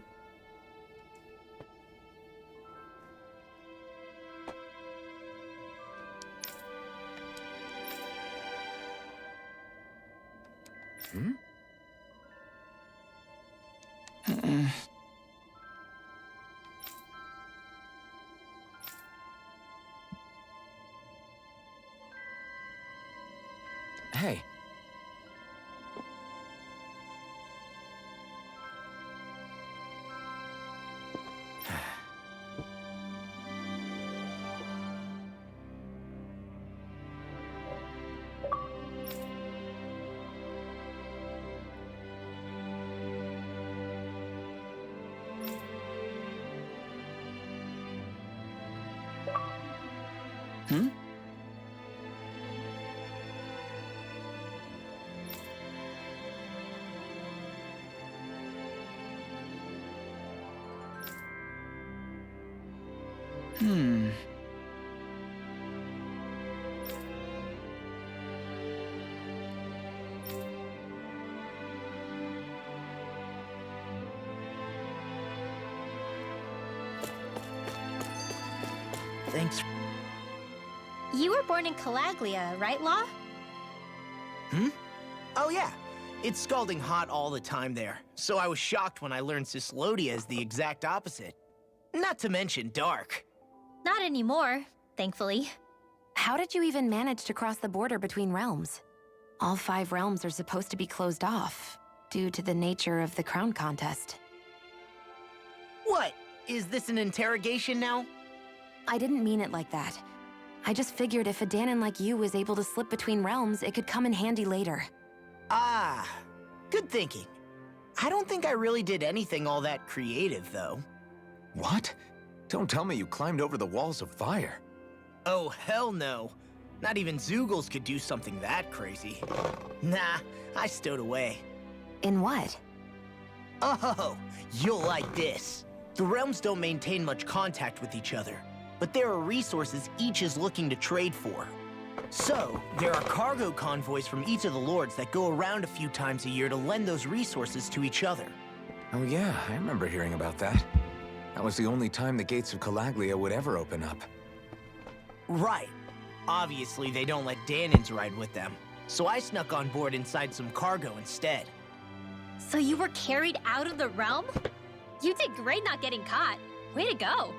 [SPEAKER 5] Hmm? Hey. Hmm?
[SPEAKER 4] Thanks.
[SPEAKER 3] You were born in Calaglia, right, Law?
[SPEAKER 4] Oh yeah, it's scalding hot all the time there, so I was shocked when I learned Cyslodia is the exact opposite. Not to mention dark.
[SPEAKER 3] Not anymore, thankfully.
[SPEAKER 6] How did you even manage to cross the border between realms? All 5 realms are supposed to be closed off, due to the nature of the crown contest.
[SPEAKER 4] What? Is this an interrogation now?
[SPEAKER 6] I didn't mean it like that. I just figured if a Danon like you was able to slip between realms, it could come in handy later.
[SPEAKER 4] Ah, good thinking. I don't think I really did anything all that creative, though.
[SPEAKER 5] What? Don't tell me you climbed over the walls of fire.
[SPEAKER 4] Oh, hell no. Not even Zoogles could do something that crazy. Nah, I stowed away.
[SPEAKER 6] In what?
[SPEAKER 4] Oh, you'll like this. The realms don't maintain much contact with each other, but there are resources each is looking to trade for. So, there are cargo convoys from each of the lords that go around a few times a year to lend those resources to each other.
[SPEAKER 5] Oh yeah, I remember hearing about that. That was the only time the gates of Calaglia would ever open up.
[SPEAKER 4] Right. Obviously, they don't let Danins ride with them, so I snuck on board inside some cargo instead.
[SPEAKER 3] So you were carried out of the realm? You did great not getting caught. Way to go.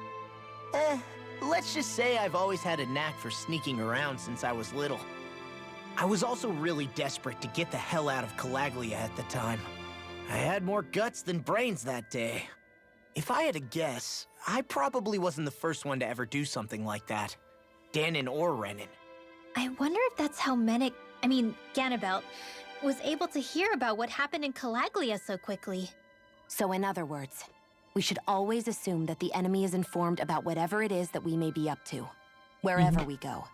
[SPEAKER 4] Let's just say I've always had a knack for sneaking around since I was little. I was also really desperate to get the hell out of Calaglia at the time. I had more guts than brains that day. If I had to guess, I probably wasn't the first one to ever do something like that. Danin or Renin.
[SPEAKER 3] I wonder if that's how Ganabelt, was able to hear about what happened in Calaglia so quickly.
[SPEAKER 6] So in other words, we should always assume that the enemy is informed about whatever it is that we may be up to, wherever we go.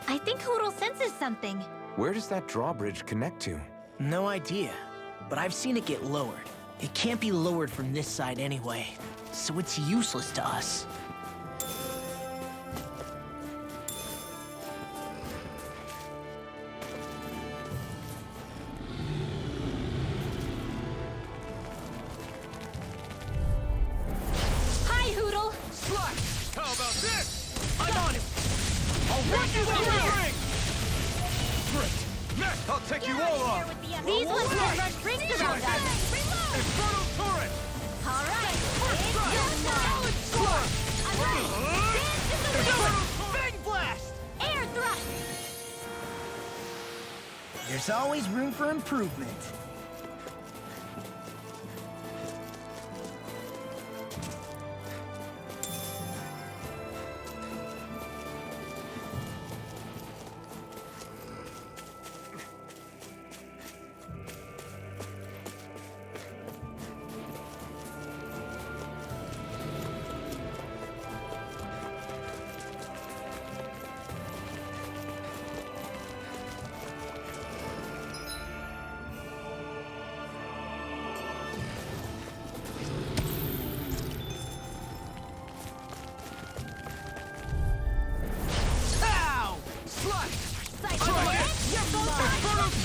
[SPEAKER 3] I think Hoodle senses something.
[SPEAKER 5] Where does that drawbridge connect to?
[SPEAKER 4] No idea, but I've seen it get lowered. It can't be lowered from this side anyway, so it's useless to us.
[SPEAKER 3] Hi, Hoodle!
[SPEAKER 8] Slut! How about this?
[SPEAKER 4] I'm on it!
[SPEAKER 8] I'll race you to the ring! Great! Next, I'll take you all on!
[SPEAKER 3] These ones will run rings around us!
[SPEAKER 8] Infernal turret!
[SPEAKER 3] All right!
[SPEAKER 8] Slut!
[SPEAKER 3] I'm ready!
[SPEAKER 8] Infernal
[SPEAKER 4] Bang blast!
[SPEAKER 3] Air thrust!
[SPEAKER 4] There's always room for improvement.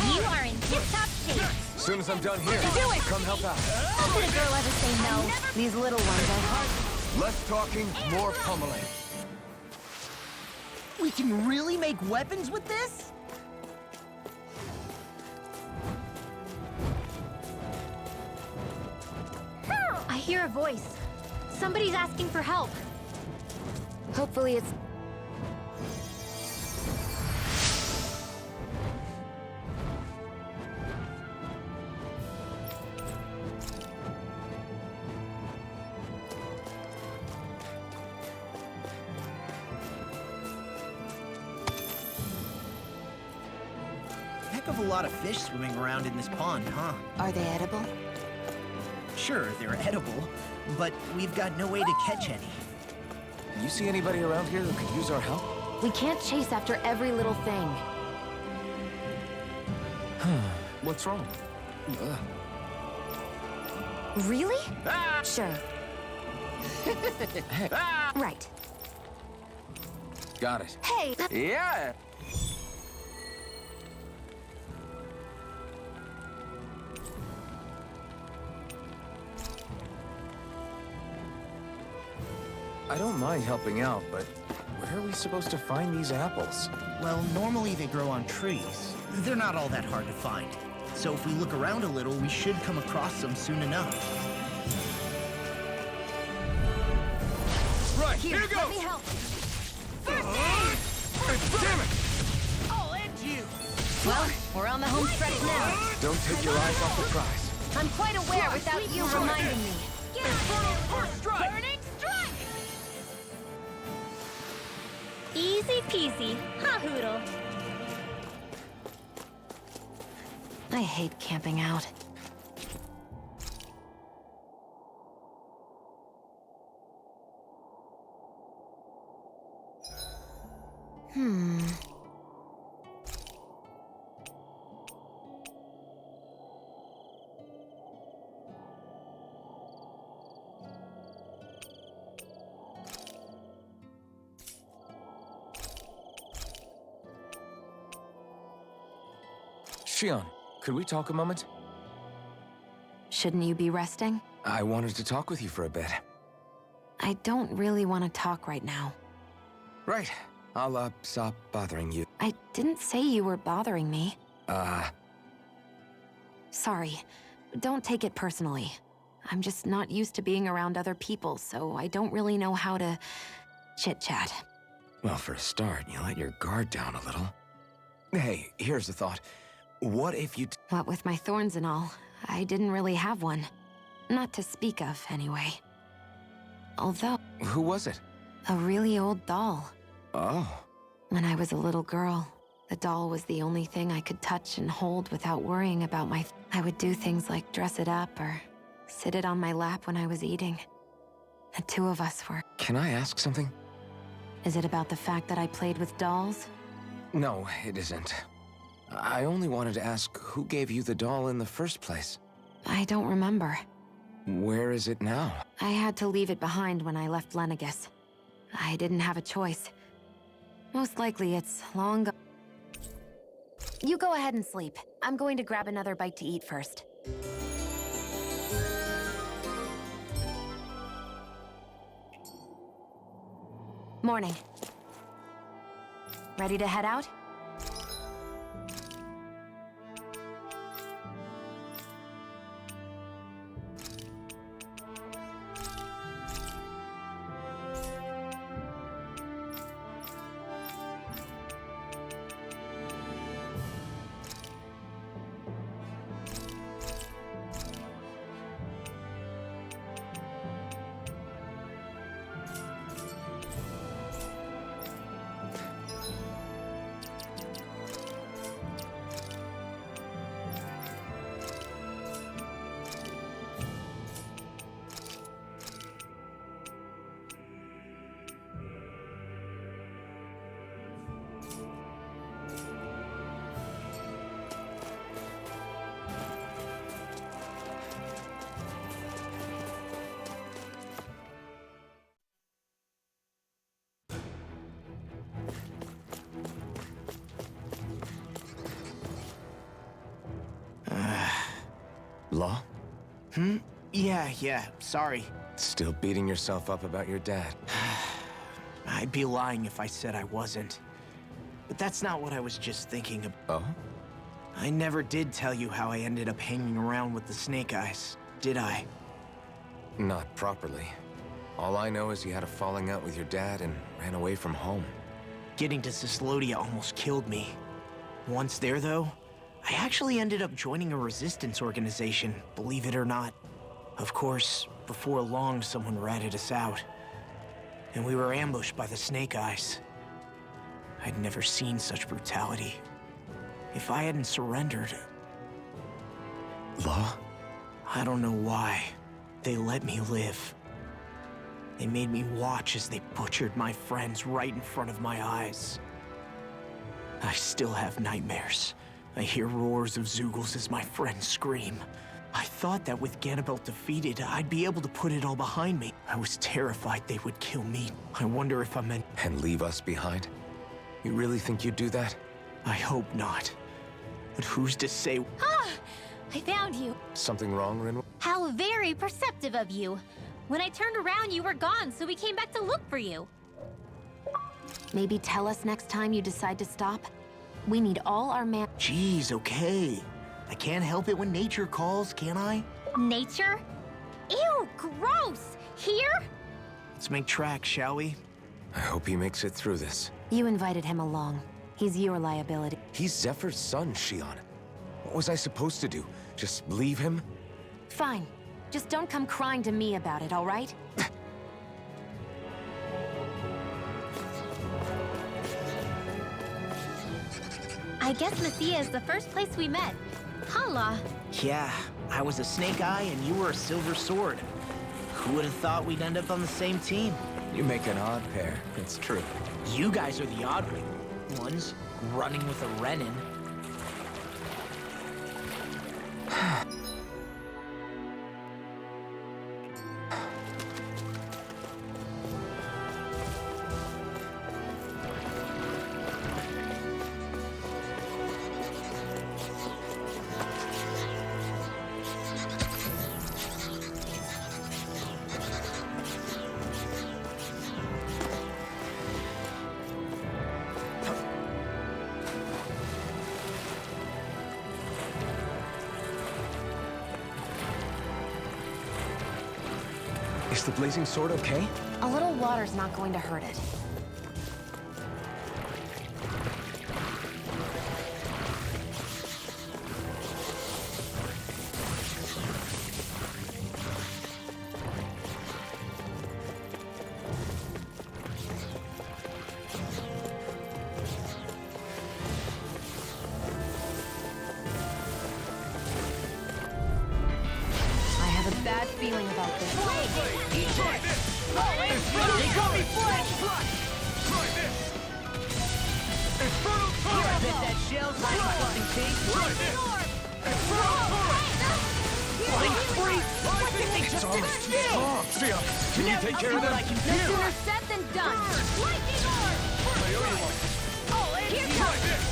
[SPEAKER 3] You are in tip-top shape.
[SPEAKER 5] As soon as I'm done here,
[SPEAKER 3] Do it!
[SPEAKER 5] come help out.
[SPEAKER 3] How could a girl ever say no?
[SPEAKER 6] These little ones are hard.
[SPEAKER 5] Less talking, more pummeling.
[SPEAKER 4] We can really make weapons with this?
[SPEAKER 3] I hear a voice. Somebody's asking for help.
[SPEAKER 6] Hopefully it's...
[SPEAKER 4] Heck of a lot of fish swimming around in this pond, huh?
[SPEAKER 6] Are they edible?
[SPEAKER 4] Sure, they're edible, but we've got no way to catch any.
[SPEAKER 5] You see anybody around here who could use our help?
[SPEAKER 6] We can't chase after every little thing.
[SPEAKER 5] What's wrong?
[SPEAKER 6] Really? Sure. Right.
[SPEAKER 5] Got it.
[SPEAKER 6] Hey!
[SPEAKER 5] Yeah! I don't mind helping out, but where are we supposed to find these apples?
[SPEAKER 4] Well, normally they grow on trees. They're not all that hard to find. So if we look around a little, we should come across them soon enough.
[SPEAKER 8] Right, here
[SPEAKER 6] Let
[SPEAKER 8] goes!
[SPEAKER 6] me help.
[SPEAKER 8] Damn it!
[SPEAKER 4] I'll end you!
[SPEAKER 6] Well, we're on the home stretch now.
[SPEAKER 5] Don't take your eyes off the prize.
[SPEAKER 6] I'm quite aware without you reminding me.
[SPEAKER 8] Infernal first strike!
[SPEAKER 3] Burning strike! Easy peasy, ha Hoodle.
[SPEAKER 6] I hate camping out.
[SPEAKER 5] Shion, could we talk a moment?
[SPEAKER 6] Shouldn't you be resting?
[SPEAKER 5] I wanted to talk with you for a bit.
[SPEAKER 6] I don't really want to talk right now.
[SPEAKER 5] Right. I'll, stop bothering you.
[SPEAKER 6] I didn't say you were bothering me. Sorry. Don't take it personally. I'm just not used to being around other people, so I don't really know how to chit-chat.
[SPEAKER 5] Well, for a start, you let your guard down a little. Hey, here's a thought. What if you...
[SPEAKER 6] What with my thorns and all, I didn't really have one. Not to speak of, anyway. Although...
[SPEAKER 5] Who was it?
[SPEAKER 6] A really old doll.
[SPEAKER 5] Oh.
[SPEAKER 6] When I was a little girl, the doll was the only thing I could touch and hold without worrying about my... I would do things like dress it up or sit it on my lap when I was eating. The two of us were...
[SPEAKER 5] Can I ask something?
[SPEAKER 6] Is it about the fact that I played with dolls?
[SPEAKER 5] No, it isn't. I only wanted to ask who gave you the doll in the first place.
[SPEAKER 6] I don't remember.
[SPEAKER 5] Where is it now?
[SPEAKER 6] I had to leave it behind when I left Lenegus. I didn't have a choice. Most likely it's long gone. You go ahead and sleep. I'm going to grab another bite to eat first. Morning. Ready to head out?
[SPEAKER 5] Law?
[SPEAKER 4] Yeah, sorry.
[SPEAKER 5] Still beating yourself up about your dad.
[SPEAKER 4] I'd be lying if I said I wasn't. But that's not what I was just thinking of.
[SPEAKER 5] Oh?
[SPEAKER 4] I never did tell you how I ended up hanging around with the Snake Eyes, did I?
[SPEAKER 5] Not properly. All I know is you had a falling out with your dad and ran away from home.
[SPEAKER 4] Getting to Cislodia almost killed me. Once there, though, I actually ended up joining a resistance organization, believe it or not. Of course, before long, someone ratted us out. And we were ambushed by the Snake Eyes. I'd never seen such brutality. If I hadn't surrendered...
[SPEAKER 5] Law?
[SPEAKER 4] I don't know why. They let me live. They made me watch as they butchered my friends right in front of my eyes. I still have nightmares. I hear roars of Zeugles as my friends scream. I thought that with Ganabelt defeated, I'd be able to put it all behind me. I was terrified they would kill me. I wonder if I'm meant...
[SPEAKER 5] And leave us behind? You really think you'd do that?
[SPEAKER 4] I hope not. But who's to say...
[SPEAKER 3] Ah! I found you.
[SPEAKER 5] Something wrong, Rinwell?
[SPEAKER 3] How very perceptive of you. When I turned around, you were gone, so we came back to look for you.
[SPEAKER 6] Maybe tell us next time you decide to stop? We need all our man-
[SPEAKER 4] Jeez, okay. I can't help it when nature calls, can I?
[SPEAKER 3] Nature? Ew, gross! Here?
[SPEAKER 4] Let's make tracks, shall we?
[SPEAKER 5] I hope he makes it through this.
[SPEAKER 6] You invited him along. He's your liability.
[SPEAKER 5] He's Zephyr's son, Shion. What was I supposed to do? Just leave him?
[SPEAKER 6] Fine. Just don't come crying to me about it, all right?
[SPEAKER 3] I guess Messiah is the first place we met. Hala.
[SPEAKER 4] Yeah, I was a snake eye and you were a silver sword. Who would have thought we'd end up on the same team?
[SPEAKER 5] You make an odd pair, it's true.
[SPEAKER 4] You guys are the odd ones, running with a Renin.
[SPEAKER 5] Is the blazing sword okay?
[SPEAKER 6] A little water's not going to hurt it. I have a bad feeling about this.
[SPEAKER 4] I bet that shell's like something
[SPEAKER 5] Can you take care of them?
[SPEAKER 6] No sooner said than done. Here comes.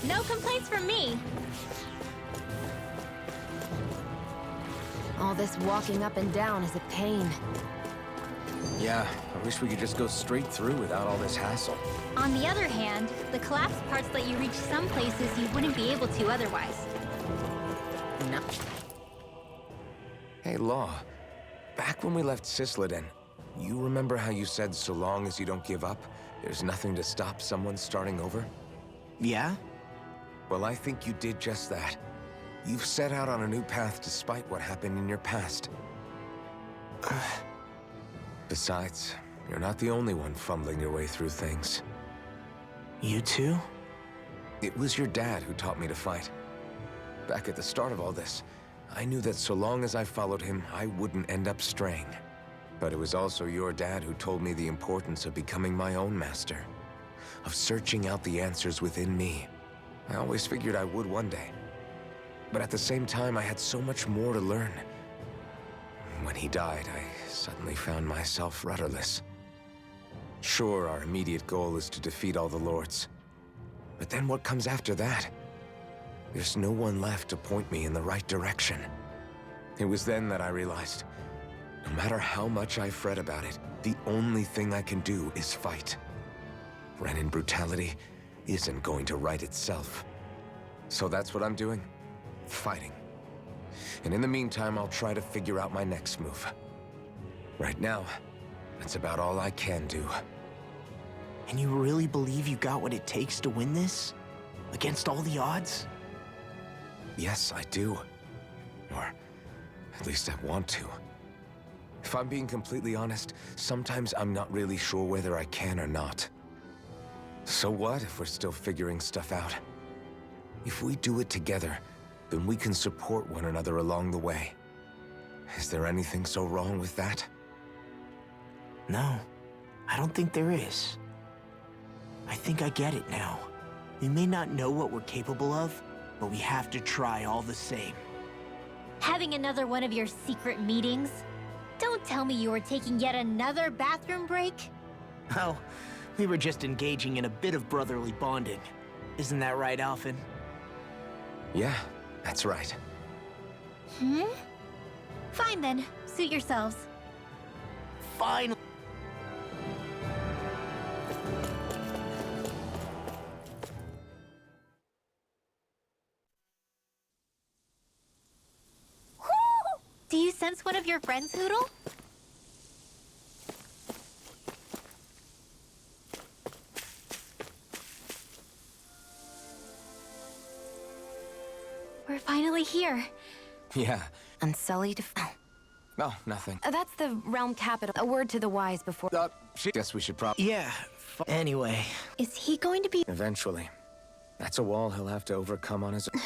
[SPEAKER 3] No complaints from me.
[SPEAKER 6] All this walking up and down is a pain.
[SPEAKER 5] Yeah, I wish we could just go straight through without all this hassle.
[SPEAKER 3] On the other hand, the collapsed parts let you reach some places you wouldn't be able to otherwise.
[SPEAKER 4] No.
[SPEAKER 5] Hey, Law. Back when we left Cisleden, you remember how you said so long as you don't give up, there's nothing to stop someone starting over?
[SPEAKER 4] Yeah?
[SPEAKER 5] Well, I think you did just that. You've set out on a new path despite what happened in your past. Besides, you're not the only one fumbling your way through things.
[SPEAKER 4] You too?
[SPEAKER 5] It was your dad who taught me to fight. Back at the start of all this, I knew that so long as I followed him, I wouldn't end up straying. But it was also your dad who told me the importance of becoming my own master, of searching out the answers within me. I always figured I would one day. But at the same time, I had so much more to learn. When he died, I suddenly found myself rudderless. Sure, our immediate goal is to defeat all the lords. But then what comes after that? There's no one left to point me in the right direction. It was then that I realized, no matter how much I fret about it, the only thing I can do is fight. Renin brutality isn't going to right itself. So that's what I'm doing. Fighting. And in the meantime, I'll try to figure out my next move. Right now, that's about all I can do.
[SPEAKER 4] And you really believe you got what it takes to win this? Against all the odds?
[SPEAKER 5] Yes, I do. Or at least I want to. If I'm being completely honest, sometimes I'm not really sure whether I can or not. So what if we're still figuring stuff out? If we do it together, then we can support one another along the way. Is there anything so wrong with that?
[SPEAKER 4] No, I don't think there is. I think I get it now. We may not know what we're capable of, but we have to try all the same.
[SPEAKER 3] Having another one of your secret meetings? Don't tell me you were taking yet another bathroom break?
[SPEAKER 4] Oh, we were just engaging in a bit of brotherly bonding. Isn't that right, Alphen?
[SPEAKER 5] Yeah, that's right.
[SPEAKER 3] Fine then, suit yourselves.
[SPEAKER 4] Fine.
[SPEAKER 3] Do you sense one of your friends, Hoodle? We're finally here.
[SPEAKER 5] Yeah.
[SPEAKER 6] Unsullied.
[SPEAKER 5] Oh, nothing.
[SPEAKER 6] That's the realm capital. A word to the wise before.
[SPEAKER 5] Guess we should probably...
[SPEAKER 4] Yeah, anyway.
[SPEAKER 3] Is he going to be...
[SPEAKER 5] Eventually. That's a wall he'll have to overcome on his own.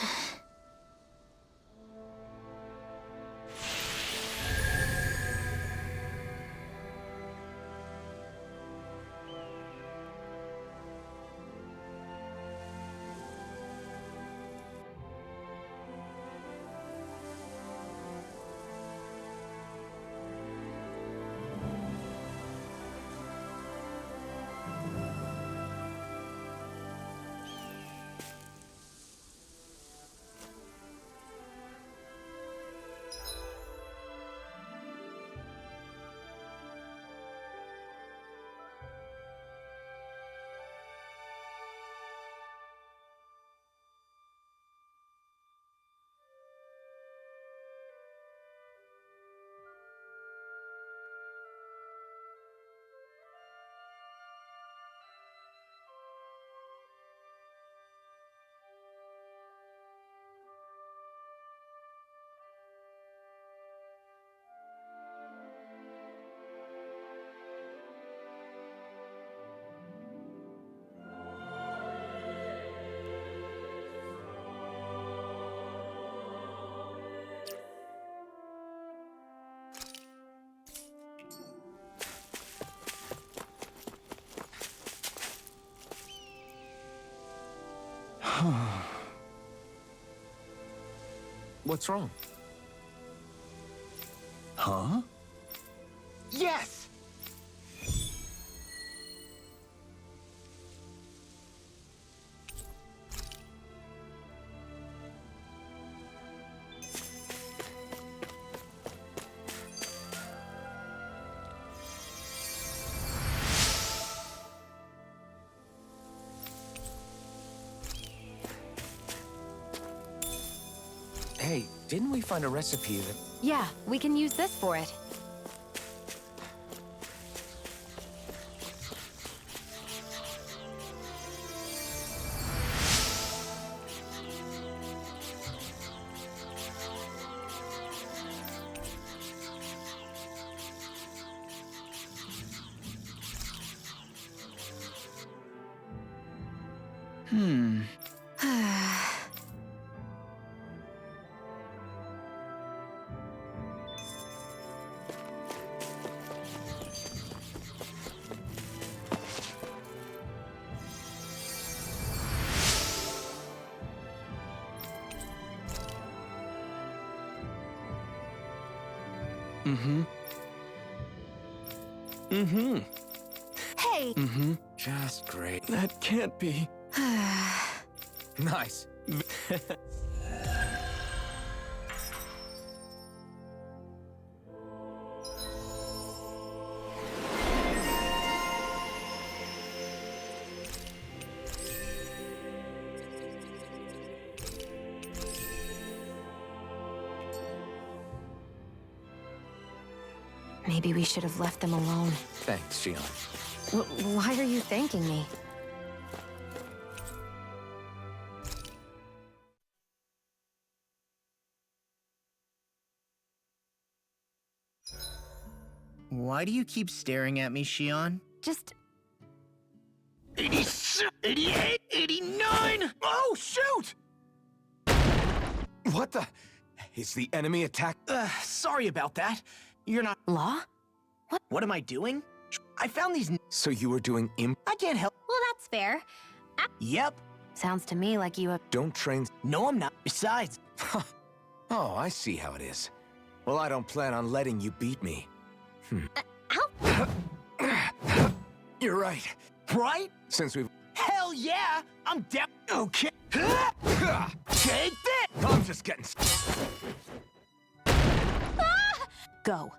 [SPEAKER 5] What's wrong?
[SPEAKER 8] Huh?
[SPEAKER 4] Yes!
[SPEAKER 5] Hey, didn't we find a recipe that...
[SPEAKER 6] Yeah, we can use this for it. Hey!
[SPEAKER 5] Just great.
[SPEAKER 8] That can't be.
[SPEAKER 5] Nice.
[SPEAKER 6] Maybe we should have left them alone.
[SPEAKER 5] Thanks, Shion.
[SPEAKER 6] Why are you thanking me?
[SPEAKER 4] Why do you keep staring at me, Shion?
[SPEAKER 6] Just...
[SPEAKER 4] 87, 88, 89! Oh, shoot!
[SPEAKER 5] What the... Is the enemy attack?
[SPEAKER 4] Sorry about that. You're not...
[SPEAKER 6] Law?
[SPEAKER 4] What am I doing? I found these...
[SPEAKER 5] So you were doing
[SPEAKER 4] I can't help...
[SPEAKER 3] Well, that's fair.
[SPEAKER 4] Yep.
[SPEAKER 6] Sounds to me like you have...
[SPEAKER 5] Don't train...
[SPEAKER 4] No, I'm not. Besides...
[SPEAKER 5] Oh, I see how it is. Well, I don't plan on letting you beat me.
[SPEAKER 3] Ow!
[SPEAKER 5] You're right.
[SPEAKER 4] Right?
[SPEAKER 5] Since we've...
[SPEAKER 4] Hell yeah! I'm down. Okay. Take this!
[SPEAKER 5] I'm just getting...
[SPEAKER 6] Go.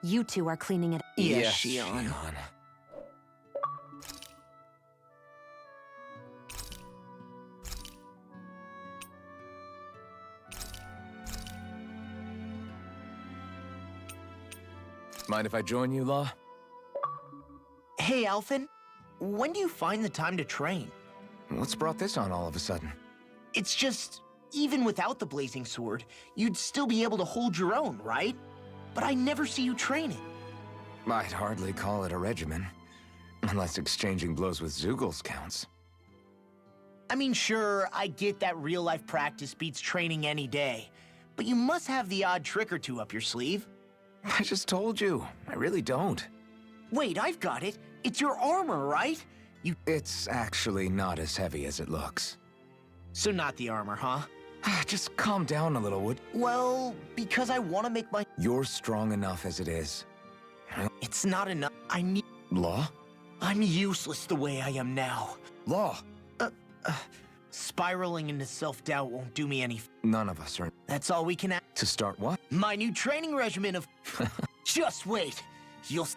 [SPEAKER 6] You two are cleaning it.
[SPEAKER 4] Yes,
[SPEAKER 5] Shion. Mind if I join you, Law?
[SPEAKER 4] Hey, Alphen. When do you find the time to train?
[SPEAKER 5] What's brought this on all of a sudden?
[SPEAKER 4] It's just... Even without the blazing sword, you'd still be able to hold your own, right? But I never see you training.
[SPEAKER 5] I'd hardly call it a regimen. Unless exchanging blows with Zeugles counts.
[SPEAKER 4] I mean, sure, I get that real-life practice beats training any day. But you must have the odd trick or two up your sleeve.
[SPEAKER 5] I just told you. I really don't.
[SPEAKER 4] Wait, I've got it. It's your armor, right?
[SPEAKER 5] It's actually not as heavy as it looks.
[SPEAKER 4] So not the armor, huh?
[SPEAKER 5] Just calm down a little, would...
[SPEAKER 4] Well, because I want to make my...
[SPEAKER 5] You're strong enough as it is.
[SPEAKER 4] It's not enough. I need...
[SPEAKER 5] Law?
[SPEAKER 4] I'm useless the way I am now.
[SPEAKER 5] Law!
[SPEAKER 4] Spiraling into self-doubt won't do me any...
[SPEAKER 5] None of us are...
[SPEAKER 4] That's all we can...
[SPEAKER 5] To start what?
[SPEAKER 4] My new training regimen of... Just wait. You'll...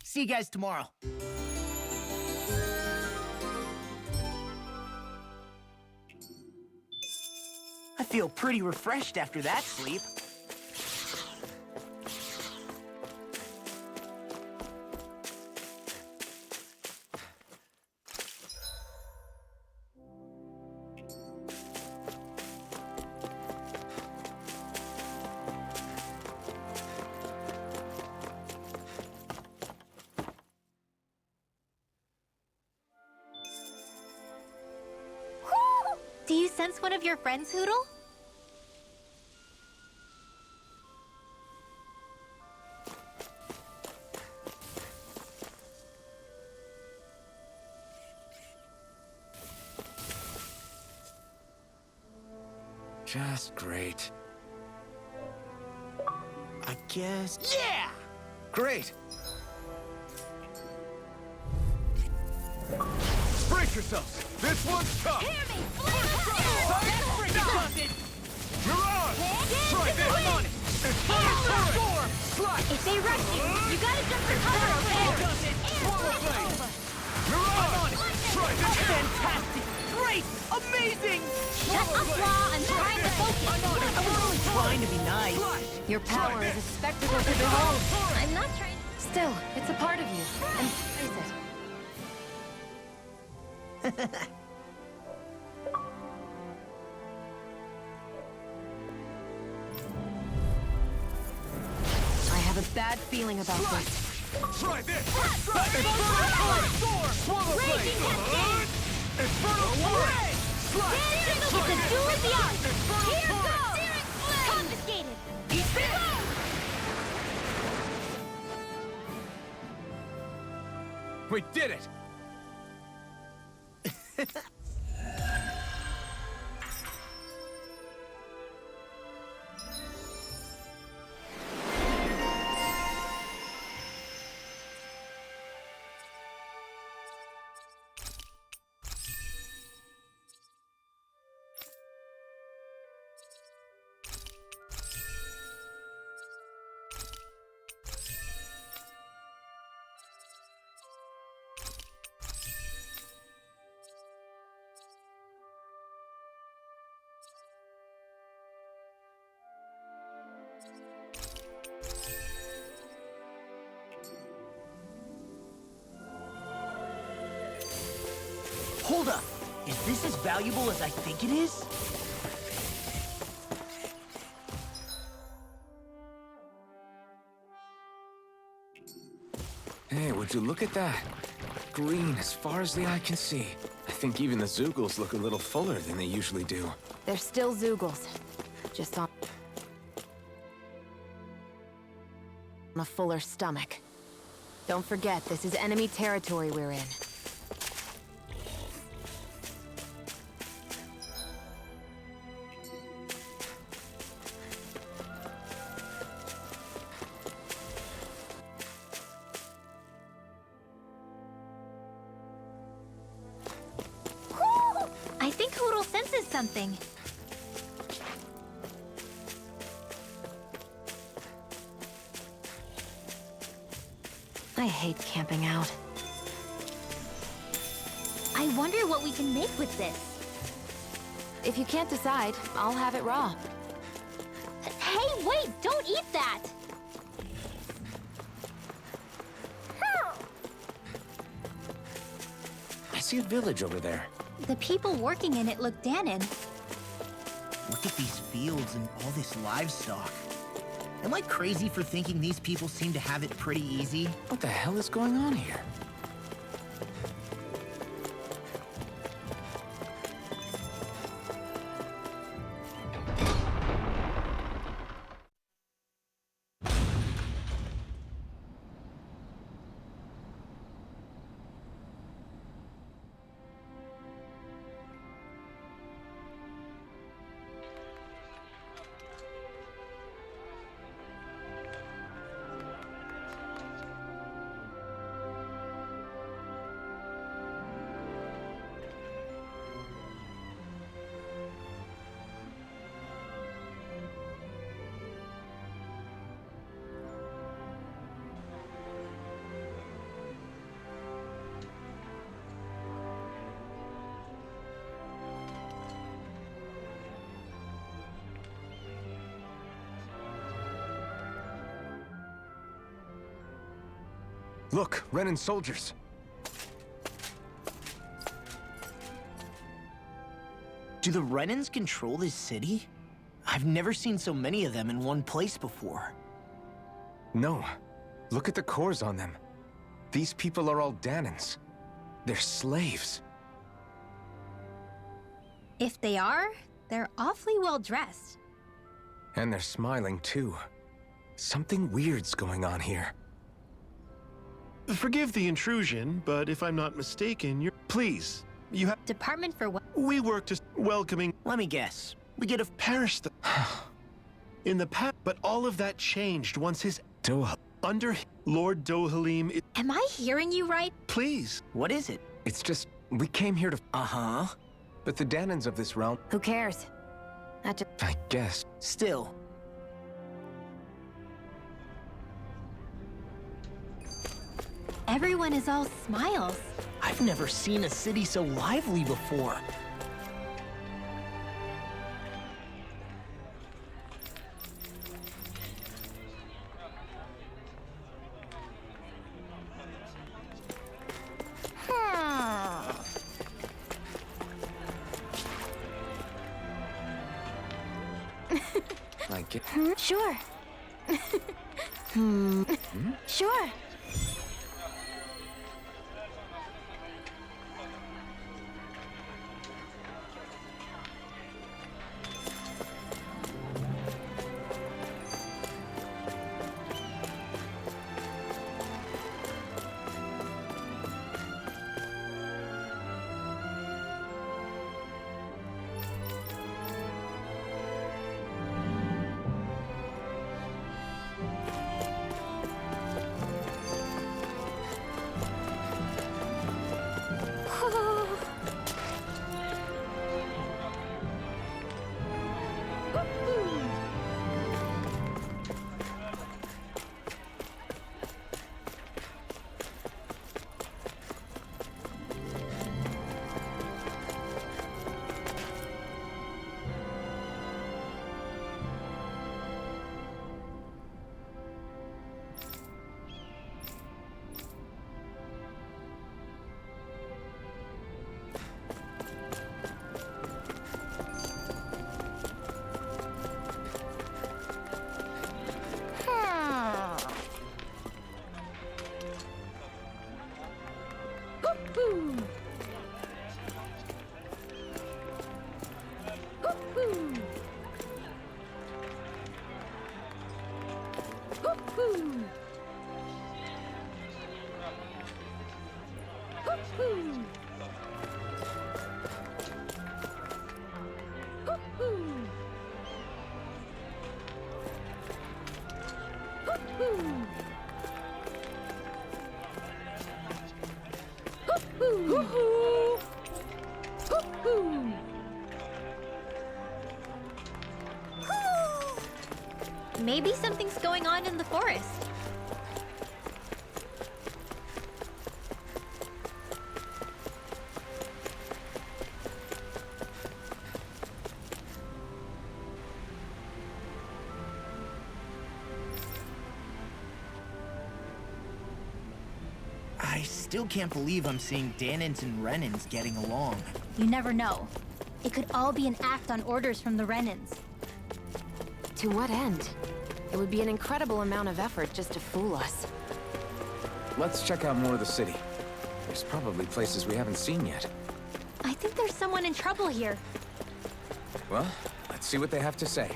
[SPEAKER 4] See you guys tomorrow. I feel pretty refreshed after that sleep.
[SPEAKER 3] Do you sense one of your friends, Hoodle?
[SPEAKER 5] Just great.
[SPEAKER 4] I guess... Yeah!
[SPEAKER 5] Great!
[SPEAKER 1] Brace yourselves! This one's tough!
[SPEAKER 3] Hear me!
[SPEAKER 1] Mirage! Try this! I'm on it! It's storm! Slide!
[SPEAKER 3] If they rush you gotta just recover, okay?
[SPEAKER 1] Swallow blade! Mirage! I'm on it! Try this!
[SPEAKER 4] Fantastic! Great! Amazing!
[SPEAKER 3] Shut up, Law! I'm trying to focus!
[SPEAKER 4] I was only trying to be nice.
[SPEAKER 6] Your power is a spectacle to behold.
[SPEAKER 3] I'm not trying...
[SPEAKER 6] Still, it's a part of you. Embrace it. I have a bad feeling about this.
[SPEAKER 1] Try this! Swallow blade! Infernal flame! Slide!
[SPEAKER 3] It's a duel of the arts! Here goes! Confiscated!
[SPEAKER 1] We did it!
[SPEAKER 4] Hold up. Is this as valuable as I think it is?
[SPEAKER 5] Hey, would you look at that? green as far as the eye can see. I think even the Zoogles look a little fuller than they usually do.
[SPEAKER 6] They're still Zoogles. Just on a fuller stomach. Don't forget, this is enemy territory we're in.
[SPEAKER 3] Whew! I think Hoodle senses something.
[SPEAKER 6] I hate camping out.
[SPEAKER 3] I wonder what we can make with this.
[SPEAKER 6] If you can't decide, I'll have it raw.
[SPEAKER 3] Hey, wait! Don't eat that!
[SPEAKER 4] I see a village over there.
[SPEAKER 3] The people working in it look Danon.
[SPEAKER 4] Look at these fields and all this livestock. Am I crazy for thinking these people seem to have it pretty easy?
[SPEAKER 5] What the hell is going on here? Look, Renan soldiers.
[SPEAKER 4] Do the Renans control this city? I've never seen so many of them in one place before.
[SPEAKER 5] No. Look at the cores on them. These people are all Danons. They're slaves.
[SPEAKER 3] If they are, they're awfully well dressed.
[SPEAKER 5] And they're smiling, too. Something weird's going on here.
[SPEAKER 9] Forgive the intrusion, but if I'm not mistaken, you're... Please, you have...
[SPEAKER 3] Department for what?
[SPEAKER 9] We work to welcoming
[SPEAKER 4] Let me guess. We get a...
[SPEAKER 9] Parish the... In the past, but all of that changed once his...
[SPEAKER 5] Doha.
[SPEAKER 9] Under Lord Dohalim...
[SPEAKER 3] Am I hearing you right?
[SPEAKER 9] Please.
[SPEAKER 4] What is it?
[SPEAKER 5] It's just, we came here to...
[SPEAKER 4] Uh-huh.
[SPEAKER 5] But the Danons of this realm...
[SPEAKER 6] Who cares? That just...
[SPEAKER 5] I guess.
[SPEAKER 4] Still.
[SPEAKER 3] Everyone is all smiles.
[SPEAKER 4] I've never seen a city so lively before.
[SPEAKER 5] I guess.
[SPEAKER 3] Sure. Sure.
[SPEAKER 7] Hoo-hoo! Hoo-hoo! Hoo-hoo! Hoo-hoo! Hoo-hoo! Hoo-hoo!
[SPEAKER 3] Maybe something's going on in the forest.
[SPEAKER 4] I still can't believe I'm seeing Danins and Renins getting along.
[SPEAKER 3] You never know. It could all be an act on orders from the Renins.
[SPEAKER 6] To what end? It would be an incredible amount of effort just to fool us.
[SPEAKER 5] Let's check out more of the city. There's probably places we haven't seen yet.
[SPEAKER 3] I think there's someone in trouble here.
[SPEAKER 5] Well, let's see what they have to say.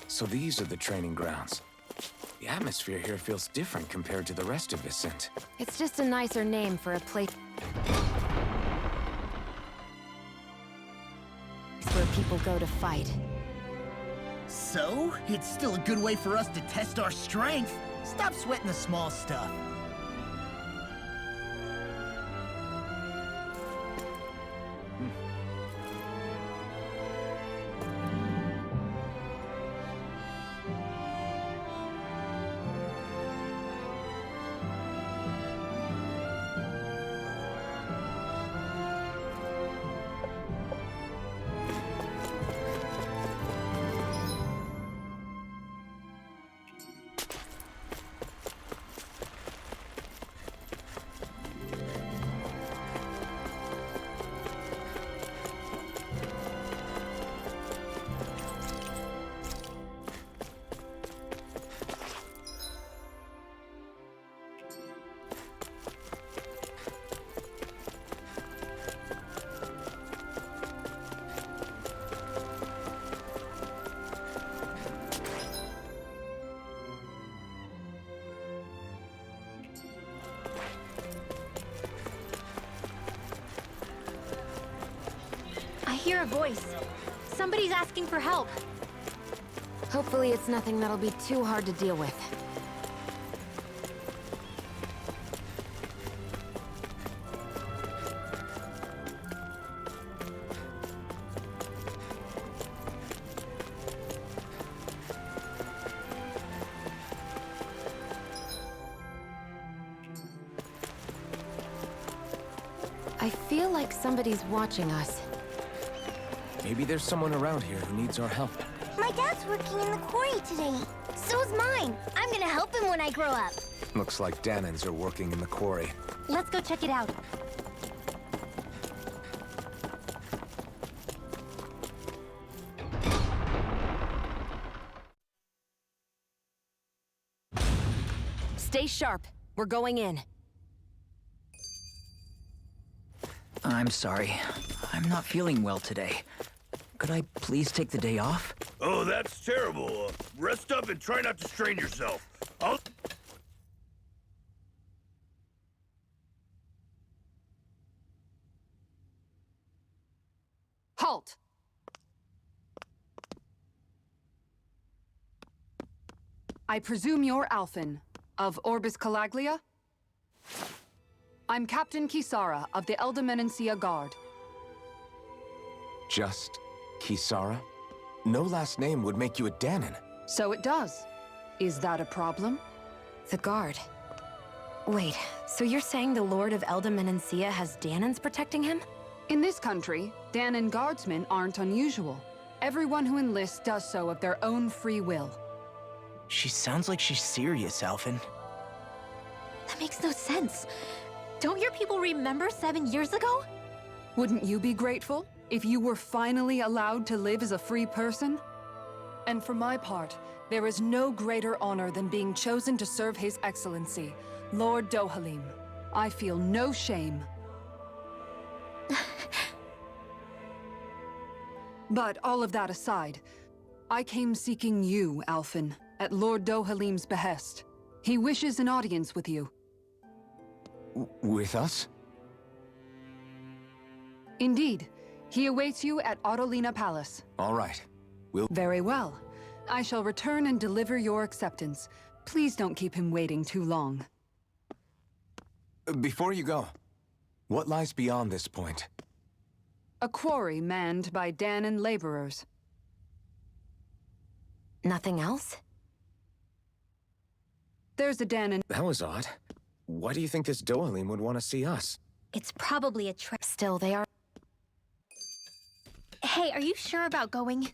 [SPEAKER 5] So these are the training grounds. The atmosphere here feels different compared to the rest of Vicent.
[SPEAKER 6] It's just a nicer name for a place where people go to fight.
[SPEAKER 4] So, it's still a good way for us to test our strength. Stop sweating the small stuff.
[SPEAKER 3] I hear a voice. Somebody's asking for help.
[SPEAKER 6] Hopefully it's nothing that'll be too hard to deal with. I feel like somebody's watching us.
[SPEAKER 5] Maybe there's someone around here who needs our help.
[SPEAKER 10] My dad's working in the quarry today. So's mine. I'm gonna help him when I grow up.
[SPEAKER 5] Looks like Danins are working in the quarry.
[SPEAKER 3] Let's go check it out.
[SPEAKER 6] Stay sharp. We're going in.
[SPEAKER 11] I'm sorry. I'm not feeling well today. Could I please take the day off?
[SPEAKER 12] Oh, that's terrible. Rest up and try not to strain yourself. I'll...
[SPEAKER 7] Halt! I presume you're Alphen, of Orbis Calaglia? I'm Captain Kisara of the Eldermenencia Guard.
[SPEAKER 5] Just Kisara? No last name would make you a Danin.
[SPEAKER 7] So it does. Is that a problem?
[SPEAKER 6] The Guard. Wait, so you're saying the Lord of Eldermenencia has Danins protecting him?
[SPEAKER 7] In this country, Danin guardsmen aren't unusual. Everyone who enlists does so of their own free will.
[SPEAKER 4] She sounds like she's serious, Alphen.
[SPEAKER 3] That makes no sense. Don't your people remember 7 years ago?
[SPEAKER 7] Wouldn't you be grateful if you were finally allowed to live as a free person? And for my part, there is no greater honor than being chosen to serve His Excellency, Lord Dohalim. I feel no shame. But all of that aside, I came seeking you, Alphen, at Lord Dohalim's behest. He wishes an audience with you.
[SPEAKER 5] With us?
[SPEAKER 7] Indeed. He awaits you at Autolina Palace.
[SPEAKER 5] All right.
[SPEAKER 7] Very well. I shall return and deliver your acceptance. Please don't keep him waiting too long.
[SPEAKER 5] Before you go, what lies beyond this point?
[SPEAKER 7] A quarry manned by Danon laborers.
[SPEAKER 6] Nothing else?
[SPEAKER 7] There's a Danon...
[SPEAKER 5] That was odd. Why do you think this Dohalim would want to see us?
[SPEAKER 3] It's probably a trap.
[SPEAKER 6] Still, they are...
[SPEAKER 3] Hey, are you sure about going?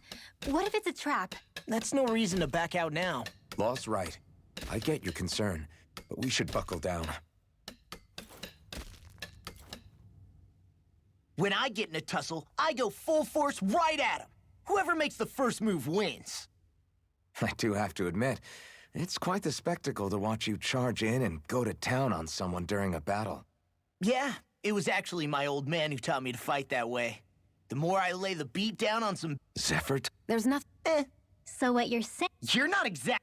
[SPEAKER 3] What if it's a trap?
[SPEAKER 4] That's no reason to back out now.
[SPEAKER 5] Law's right. I get your concern, but we should buckle down.
[SPEAKER 4] When I get in a tussle, I go full force right at him. Whoever makes the first move wins.
[SPEAKER 5] I do have to admit, it's quite the spectacle to watch you charge in and go to town on someone during a battle.
[SPEAKER 4] Yeah, it was actually my old man who taught me to fight that way. The more I lay the beat down on some...
[SPEAKER 5] Zephyr?
[SPEAKER 6] There's nothing...
[SPEAKER 3] So what you're saying...
[SPEAKER 4] You're not exact...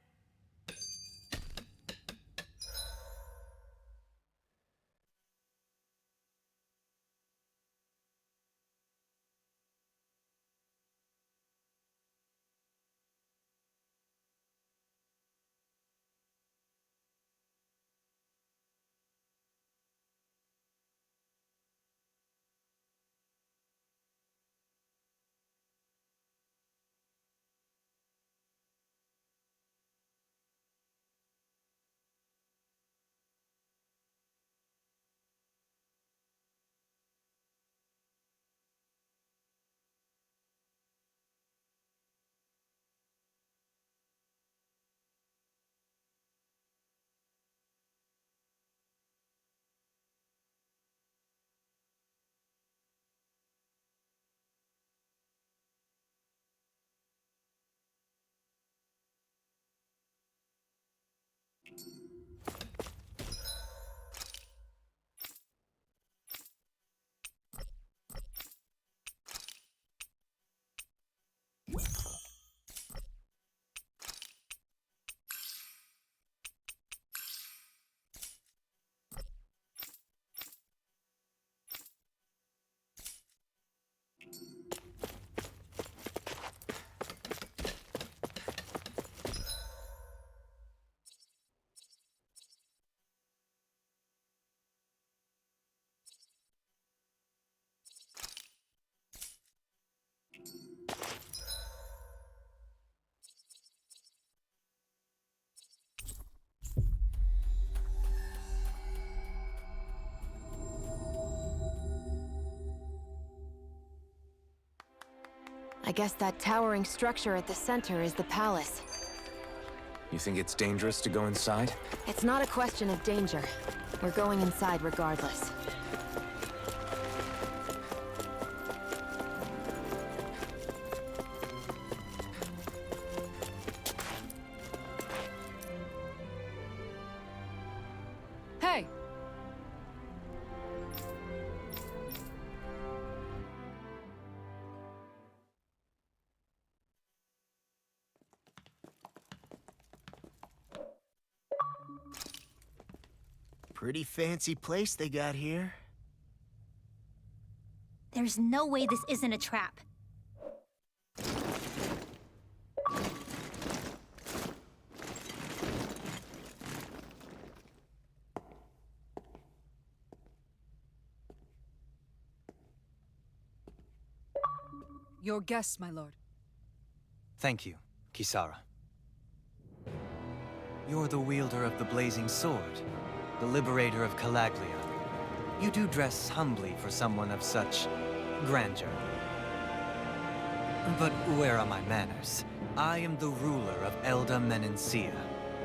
[SPEAKER 6] I guess that towering structure at the center is the palace.
[SPEAKER 5] You think it's dangerous to go inside?
[SPEAKER 6] It's not a question of danger. We're going inside regardless.
[SPEAKER 7] Hey!
[SPEAKER 4] Pretty fancy place they got here.
[SPEAKER 3] There's no way this isn't a trap.
[SPEAKER 7] Your guests, my lord.
[SPEAKER 13] Thank you, Kisara. You're the wielder of the blazing sword, the liberator of Calaglia. You do dress humbly for someone of such grandeur. But where are my manners? I am the ruler of Elda Menencia.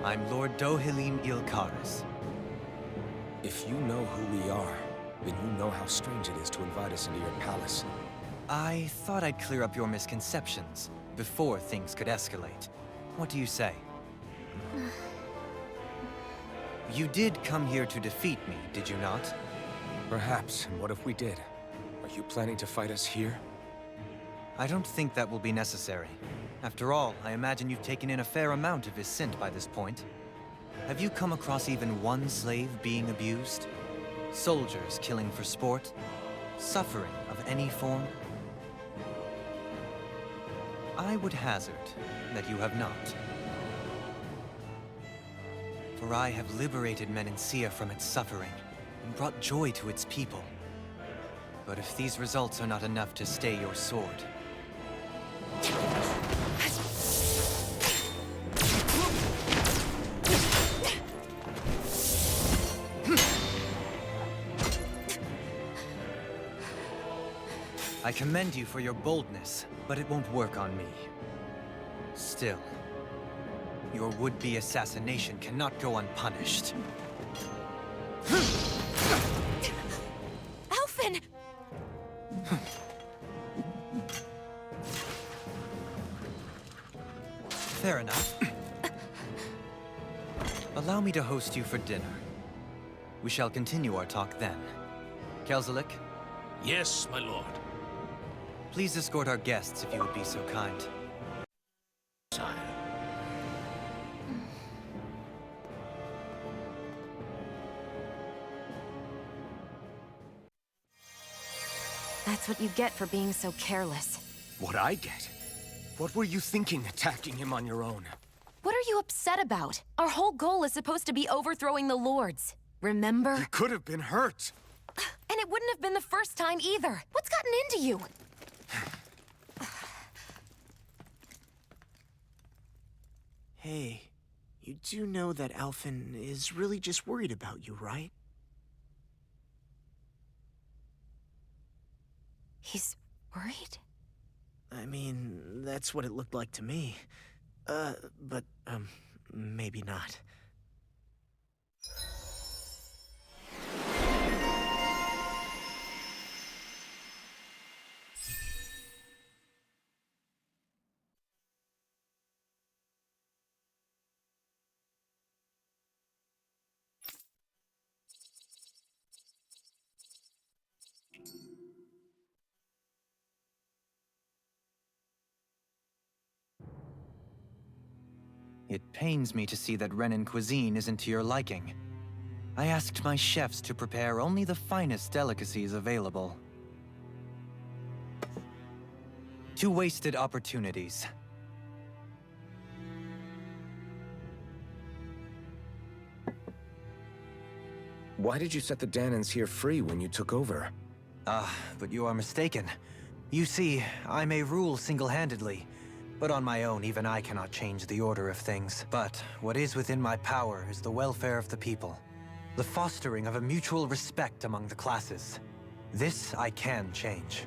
[SPEAKER 13] I'm Lord Dohalim Ilkaris.
[SPEAKER 5] If you know who we are, then you know how strange it is to invite us into your palace.
[SPEAKER 13] I thought I'd clear up your misconceptions before things could escalate. What do you say? You did come here to defeat me, did you not?
[SPEAKER 5] Perhaps, and what if we did? Are you planning to fight us here?
[SPEAKER 13] I don't think that will be necessary. After all, I imagine you've taken in a fair amount of his scent by this point. Have you come across even one slave being abused? Soldiers killing for sport? Suffering of any form? I would hazard that you have not. For I have liberated Menancia from its suffering and brought joy to its people. But if these results are not enough to stay your sword... I commend you for your boldness, but it won't work on me. Still, your would-be assassination cannot go unpunished.
[SPEAKER 6] Alphen!
[SPEAKER 13] Fair enough. Allow me to host you for dinner. We shall continue our talk then. Kelzelik?
[SPEAKER 8] Yes, my lord.
[SPEAKER 13] Please escort our guests if you would be so kind.
[SPEAKER 8] Sire.
[SPEAKER 6] That's what you get for being so careless.
[SPEAKER 5] What I get? What were you thinking, attacking him on your own?
[SPEAKER 6] What are you upset about? Our whole goal is supposed to be overthrowing the Lords. Remember?
[SPEAKER 5] He could have been hurt.
[SPEAKER 6] And it wouldn't have been the first time either. What's gotten into you?
[SPEAKER 4] Hey, you do know that Alphen is really just worried about you, right?
[SPEAKER 6] He's worried?
[SPEAKER 4] I mean, that's what it looked like to me. But maybe not.
[SPEAKER 13] It pains me to see that Renan cuisine isn't to your liking. I asked my chefs to prepare only the finest delicacies available. 2 wasted opportunities.
[SPEAKER 5] Why did you set the Danans here free when you took over?
[SPEAKER 13] But you are mistaken. You see, I may rule single-handedly, but on my own, even I cannot change the order of things. But what is within my power is the welfare of the people. The fostering of a mutual respect among the classes. This I can change.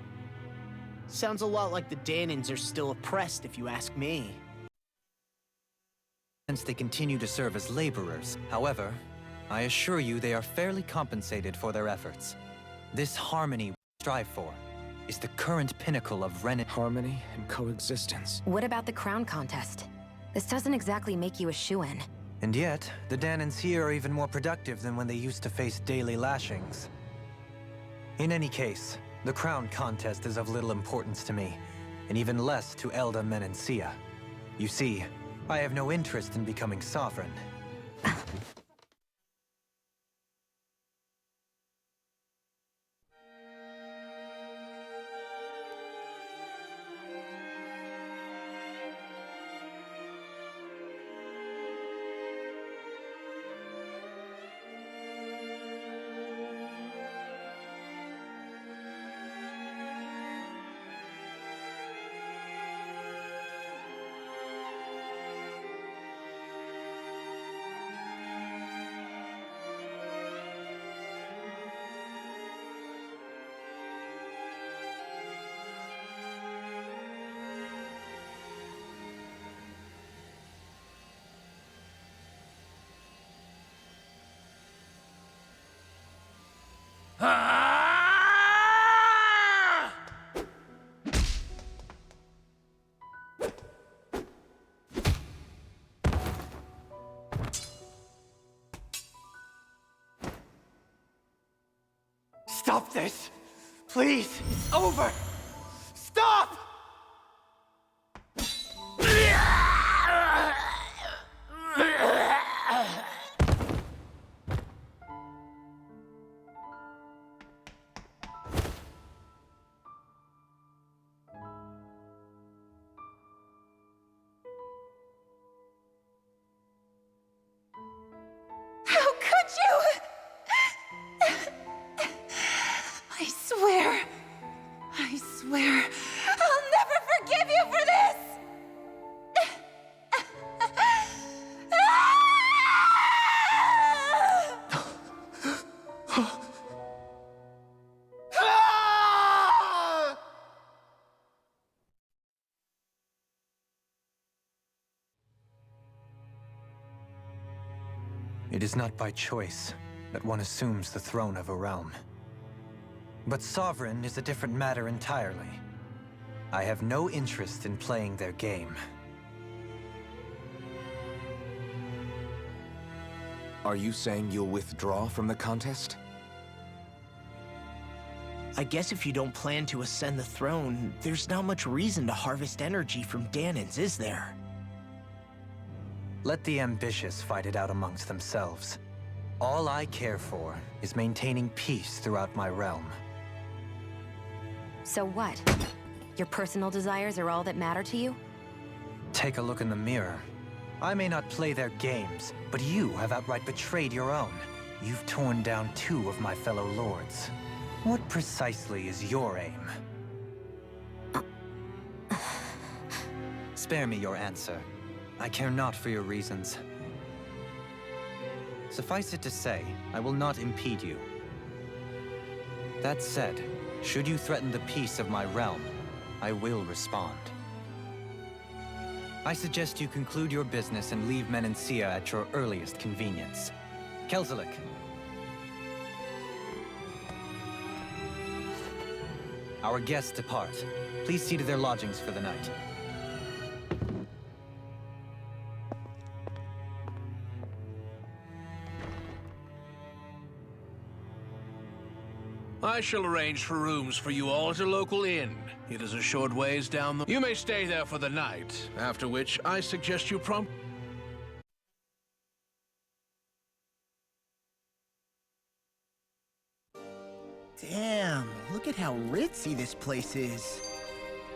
[SPEAKER 4] Sounds a lot like the Danans are still oppressed, if you ask me.
[SPEAKER 13] Since they continue to serve as laborers. However, I assure you they are fairly compensated for their efforts. This harmony we strive for is the current pinnacle of Renan.
[SPEAKER 5] Harmony and coexistence.
[SPEAKER 6] What about the crown contest? This doesn't exactly make you a shoo-in.
[SPEAKER 13] And yet, the Danans here are even more productive than when they used to face daily lashings. In any case, the crown contest is of little importance to me, and even less to Elda Menancia. You see, I have no interest in becoming sovereign. Stop this! Please! It's over! Stop!
[SPEAKER 14] How could you? I swear, I'll never forgive you for this!
[SPEAKER 13] It is not by choice that one assumes the throne of a realm. But sovereign is a different matter entirely. I have no interest in playing their game.
[SPEAKER 5] Are you saying you'll withdraw from the contest?
[SPEAKER 4] I guess if you don't plan to ascend the throne, there's not much reason to harvest energy from Danons, is there?
[SPEAKER 13] Let the ambitious fight it out amongst themselves. All I care for is maintaining peace throughout my realm.
[SPEAKER 6] So what? Your personal desires are all that matter to you?
[SPEAKER 13] Take a look in the mirror. I may not play their games, but you have outright betrayed your own. You've torn down 2 of my fellow lords. What precisely is your aim? Spare me your answer. I care not for your reasons. Suffice it to say, I will not impede you. That said, should you threaten the peace of my realm, I will respond. I suggest you conclude your business and leave Menancia at your earliest convenience. Kelzelik. Our guests depart. Please see to their lodgings for the night.
[SPEAKER 8] I shall arrange for rooms for you all at a local inn. It is a short ways down the... You may stay there for the night, after which I suggest you prompt...
[SPEAKER 4] Damn, look at how ritzy this place is.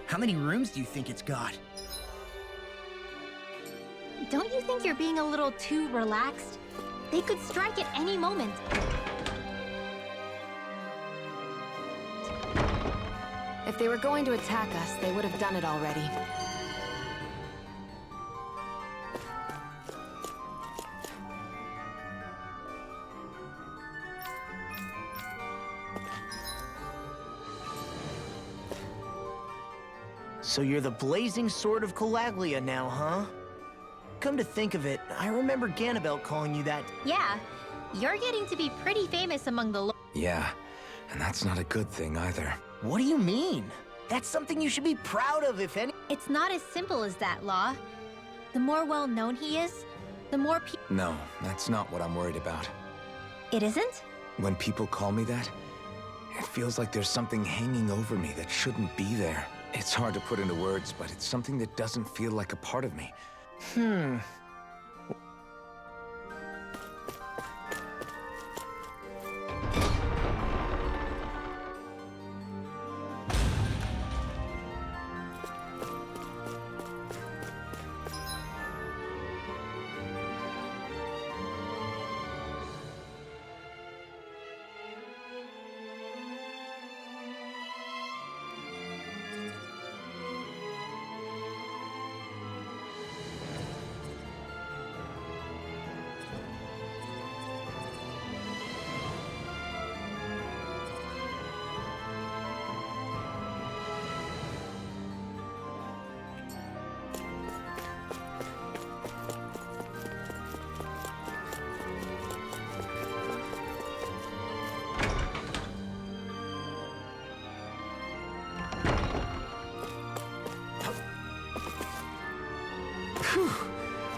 [SPEAKER 4] How many rooms do you think it's got?
[SPEAKER 3] Don't you think you're being a little too relaxed? They could strike at any moment.
[SPEAKER 6] If they were going to attack us, they would have done it already.
[SPEAKER 4] So you're the blazing sword of Calaglia now, huh? Come to think of it, I remember Ganabelt calling you that.
[SPEAKER 3] Yeah, you're getting to be pretty famous among the
[SPEAKER 5] Yeah, and that's not a good thing either.
[SPEAKER 4] What do you mean? That's something you should be proud of, if any.
[SPEAKER 3] It's not as simple as that, Law. The more well-known he is, the more people...
[SPEAKER 5] No, that's not what I'm worried about.
[SPEAKER 3] It isn't?
[SPEAKER 5] When people call me that, it feels like there's something hanging over me that shouldn't be there. It's hard to put into words, but it's something that doesn't feel like a part of me.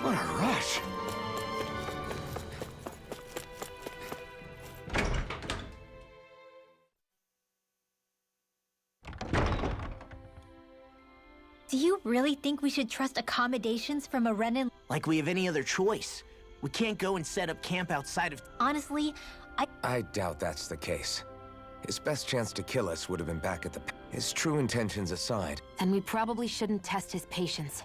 [SPEAKER 5] What a rush!
[SPEAKER 3] Do you really think we should trust accommodations from a Renan?
[SPEAKER 4] Like we have any other choice. We can't go and set up camp outside of...
[SPEAKER 3] Honestly,
[SPEAKER 5] I doubt that's the case. His best chance to kill us would have been back at the... His true intentions aside.
[SPEAKER 6] Then we probably shouldn't test his patience.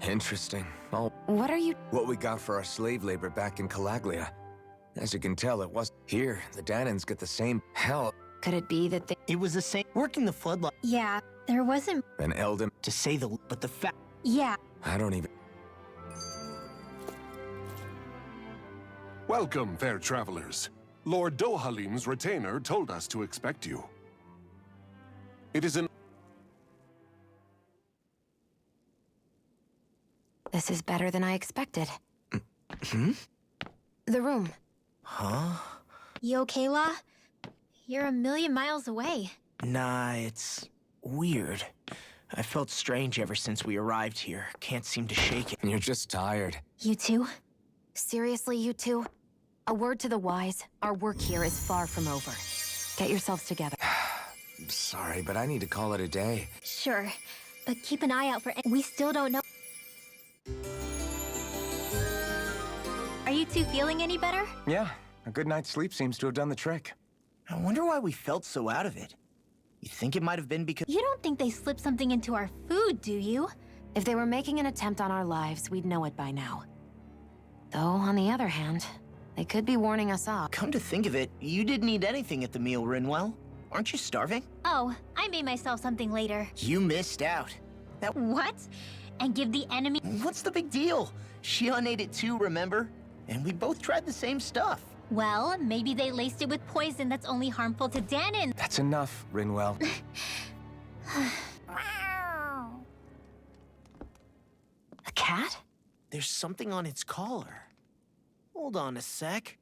[SPEAKER 5] Interesting. Oh,
[SPEAKER 6] What are you...
[SPEAKER 5] what we got for our slave labor back in Calaglia. As you can tell, it was... Here, the Danans get the same... Hell,
[SPEAKER 6] Could it be that they...
[SPEAKER 4] It was the same... Working the floodlight...
[SPEAKER 3] yeah, there wasn't...
[SPEAKER 5] an Eldon...
[SPEAKER 4] To say the... But the fact...
[SPEAKER 3] Yeah.
[SPEAKER 5] I don't even...
[SPEAKER 15] Welcome, fair travelers. Lord Dohalim's retainer told us to expect you. It is an...
[SPEAKER 6] This is better than I expected.
[SPEAKER 5] Hmm?
[SPEAKER 6] The room.
[SPEAKER 4] Huh?
[SPEAKER 3] You okay, La? You're a million miles away.
[SPEAKER 4] Nah, it's... weird. I felt strange ever since we arrived here. Can't seem to shake it.
[SPEAKER 5] You're just tired.
[SPEAKER 3] You too?
[SPEAKER 6] Seriously, you two? A word to the wise, our work here is far from over. Get yourselves together.
[SPEAKER 5] Sorry, but I need to call it a day.
[SPEAKER 3] Sure, but keep an eye out for... We still don't know... Are you two feeling any better?
[SPEAKER 5] Yeah, a good night's sleep seems to have done the trick.
[SPEAKER 4] I wonder why we felt so out of it. You think it might have been because...
[SPEAKER 3] You don't think they slipped something into our food, do you?
[SPEAKER 6] If they were making an attempt on our lives, we'd know it by now. Though, on the other hand, they could be warning us off.
[SPEAKER 4] Come to think of it, you didn't eat anything at the meal, Rinwell. Aren't you starving?
[SPEAKER 3] Oh, I made myself something later.
[SPEAKER 4] You missed out. That...
[SPEAKER 3] What? And give the enemy...
[SPEAKER 4] What's the big deal? Shion ate it too, remember? And we both tried the same stuff.
[SPEAKER 3] Well, maybe they laced it with poison that's only harmful to Danon.
[SPEAKER 5] That's enough, Rinwell.
[SPEAKER 6] A cat?
[SPEAKER 4] There's something on its collar. Hold on a sec.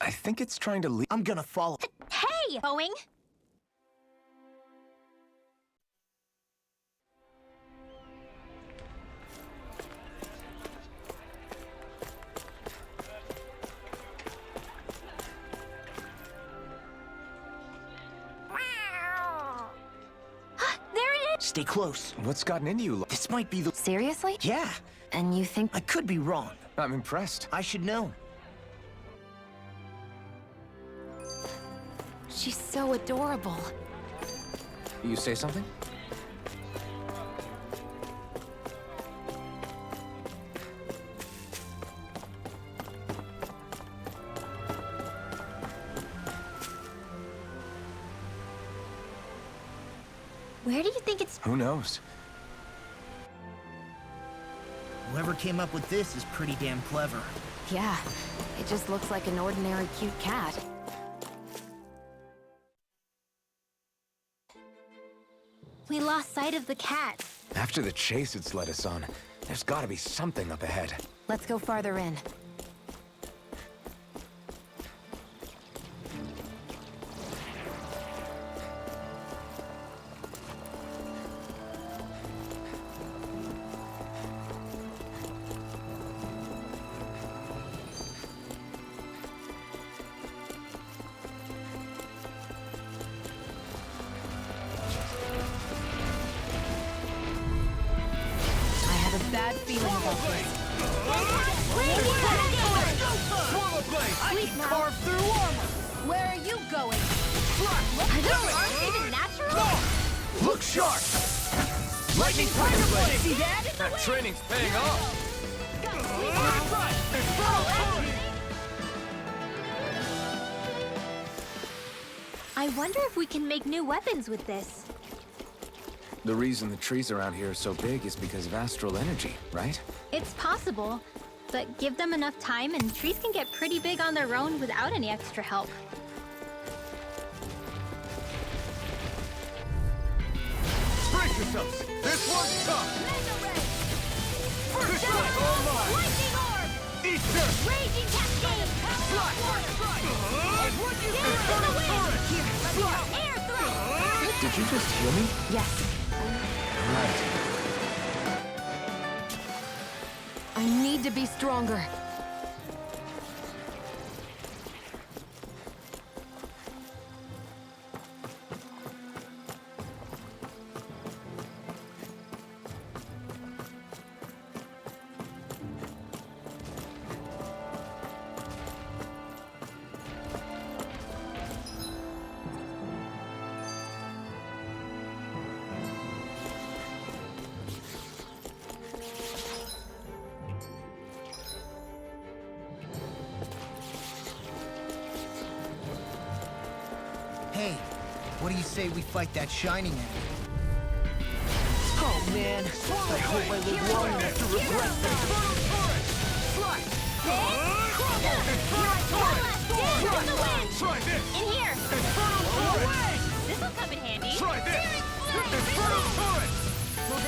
[SPEAKER 5] I think it's trying to leave.
[SPEAKER 4] I'm gonna follow.
[SPEAKER 3] Hey, Boeing!
[SPEAKER 4] Stay close.
[SPEAKER 5] What's gotten into you?
[SPEAKER 4] This might be the...
[SPEAKER 6] Seriously?
[SPEAKER 4] Yeah.
[SPEAKER 6] And you think...
[SPEAKER 4] I could be wrong.
[SPEAKER 5] I'm impressed.
[SPEAKER 4] I should know.
[SPEAKER 6] She's so adorable.
[SPEAKER 5] You say something?
[SPEAKER 3] Where do you think it's...
[SPEAKER 5] Who knows?
[SPEAKER 4] Whoever came up with this is pretty damn clever.
[SPEAKER 6] Yeah, it just looks like an ordinary cute cat.
[SPEAKER 3] We lost sight of the cat.
[SPEAKER 5] After the chase it's led us on, there's gotta be something up ahead.
[SPEAKER 6] Let's go farther in. Bad feeling about this.
[SPEAKER 1] I carve through armor.
[SPEAKER 6] Where are you going?
[SPEAKER 3] Are those arms even natural?
[SPEAKER 12] Look sharp!
[SPEAKER 1] Lightning Tiger Blade! See that?
[SPEAKER 5] That training's paying off!
[SPEAKER 3] I wonder if we can make new weapons with this.
[SPEAKER 5] The reason the trees around here are so big is because of astral energy, right?
[SPEAKER 3] It's possible, But give them enough time and trees can get pretty big on their own without any extra help.
[SPEAKER 12] Brace yourselves! This one's tough!
[SPEAKER 10] First strike! Lightning orb!
[SPEAKER 12] Easter!
[SPEAKER 10] Raging cascade!
[SPEAKER 12] And what you
[SPEAKER 10] Air thrust!
[SPEAKER 5] Did you just heal me?
[SPEAKER 6] Yes.
[SPEAKER 5] Right.
[SPEAKER 6] I need to be stronger.
[SPEAKER 4] Hey, what do you say we fight that shining enemy? Oh man, I hope I live long enough to regret this.
[SPEAKER 12] Try this!
[SPEAKER 3] In here! This'll come in handy.
[SPEAKER 12] Try this! Infernal turret!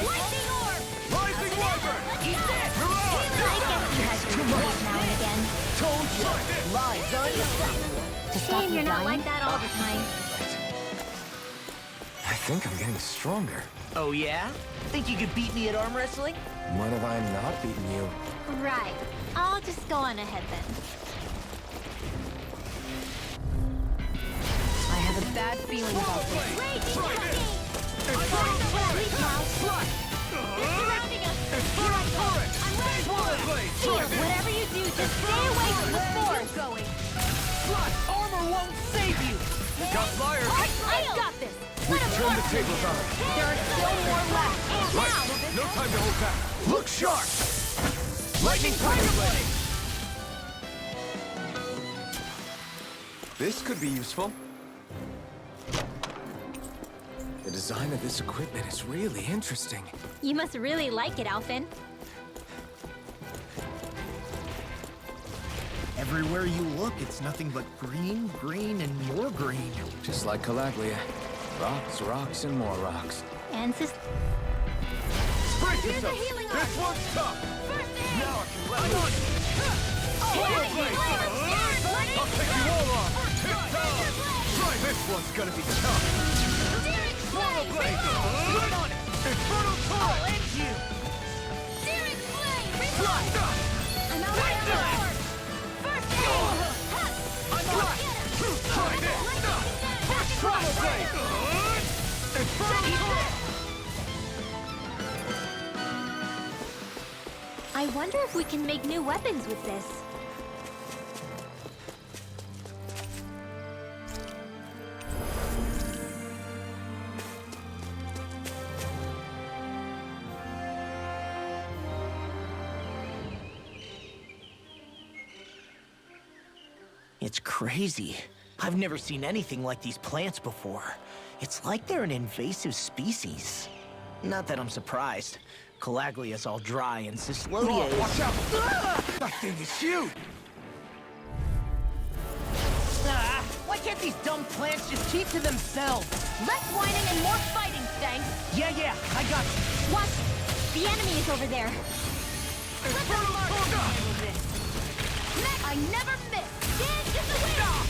[SPEAKER 10] Lightning orb!
[SPEAKER 12] Rising wyvern!
[SPEAKER 10] I guess he has too much now and again.
[SPEAKER 4] Told you, lies unstoppable.
[SPEAKER 3] Shame you're not like that all the time.
[SPEAKER 5] I think I'm getting stronger.
[SPEAKER 4] Oh yeah? Think you could beat me at arm wrestling?
[SPEAKER 5] When have I not beaten you?
[SPEAKER 3] Right. I'll just go on ahead then.
[SPEAKER 6] I have a bad feeling about this.
[SPEAKER 10] Raging cascade!
[SPEAKER 3] Surrounding us!
[SPEAKER 12] Infernal turret!
[SPEAKER 3] I'm ready for it!
[SPEAKER 12] Try this!
[SPEAKER 3] Whatever you do, just stay away from the force!
[SPEAKER 6] Going.
[SPEAKER 4] Armor won't save you!
[SPEAKER 12] Got flyers!
[SPEAKER 6] I've got this.
[SPEAKER 5] We can turn the tables on.
[SPEAKER 6] There are still more left.
[SPEAKER 12] Right! No time to hold back! Look sharp! Lightning tiger blade!
[SPEAKER 5] This could be useful. The design of this equipment is really interesting.
[SPEAKER 3] You must really like it, Alphen.
[SPEAKER 4] Everywhere you look, it's nothing but green, green, and more green.
[SPEAKER 5] Just like Calaglia. Rocks, rocks, and more rocks.
[SPEAKER 3] And
[SPEAKER 12] Brace yourself! This one's tough! Now I can let it on! I'll take you all on! Try this one's gonna be tough! Swallow blade! Right on it! Infernal turret!
[SPEAKER 10] I'll end you! Searing flame!
[SPEAKER 12] Blast!
[SPEAKER 10] I'm out of orb! First aid!
[SPEAKER 12] I'm back! Try this! First swallow blade! Infernal turret!
[SPEAKER 3] I wonder if we can make new weapons with this.
[SPEAKER 4] It's crazy. I've never seen anything like these plants before. It's like they're an invasive species. Not that I'm surprised. Calaglia's all dry and Cyslodia is...
[SPEAKER 12] Watch out! That thing is huge!
[SPEAKER 4] Why can't these dumb plants just keep to themselves?
[SPEAKER 10] Less whining and more fighting, thanks!
[SPEAKER 4] Yeah, I got you.
[SPEAKER 3] Watch! The enemy is over there.
[SPEAKER 10] I never miss! Dance in the wind!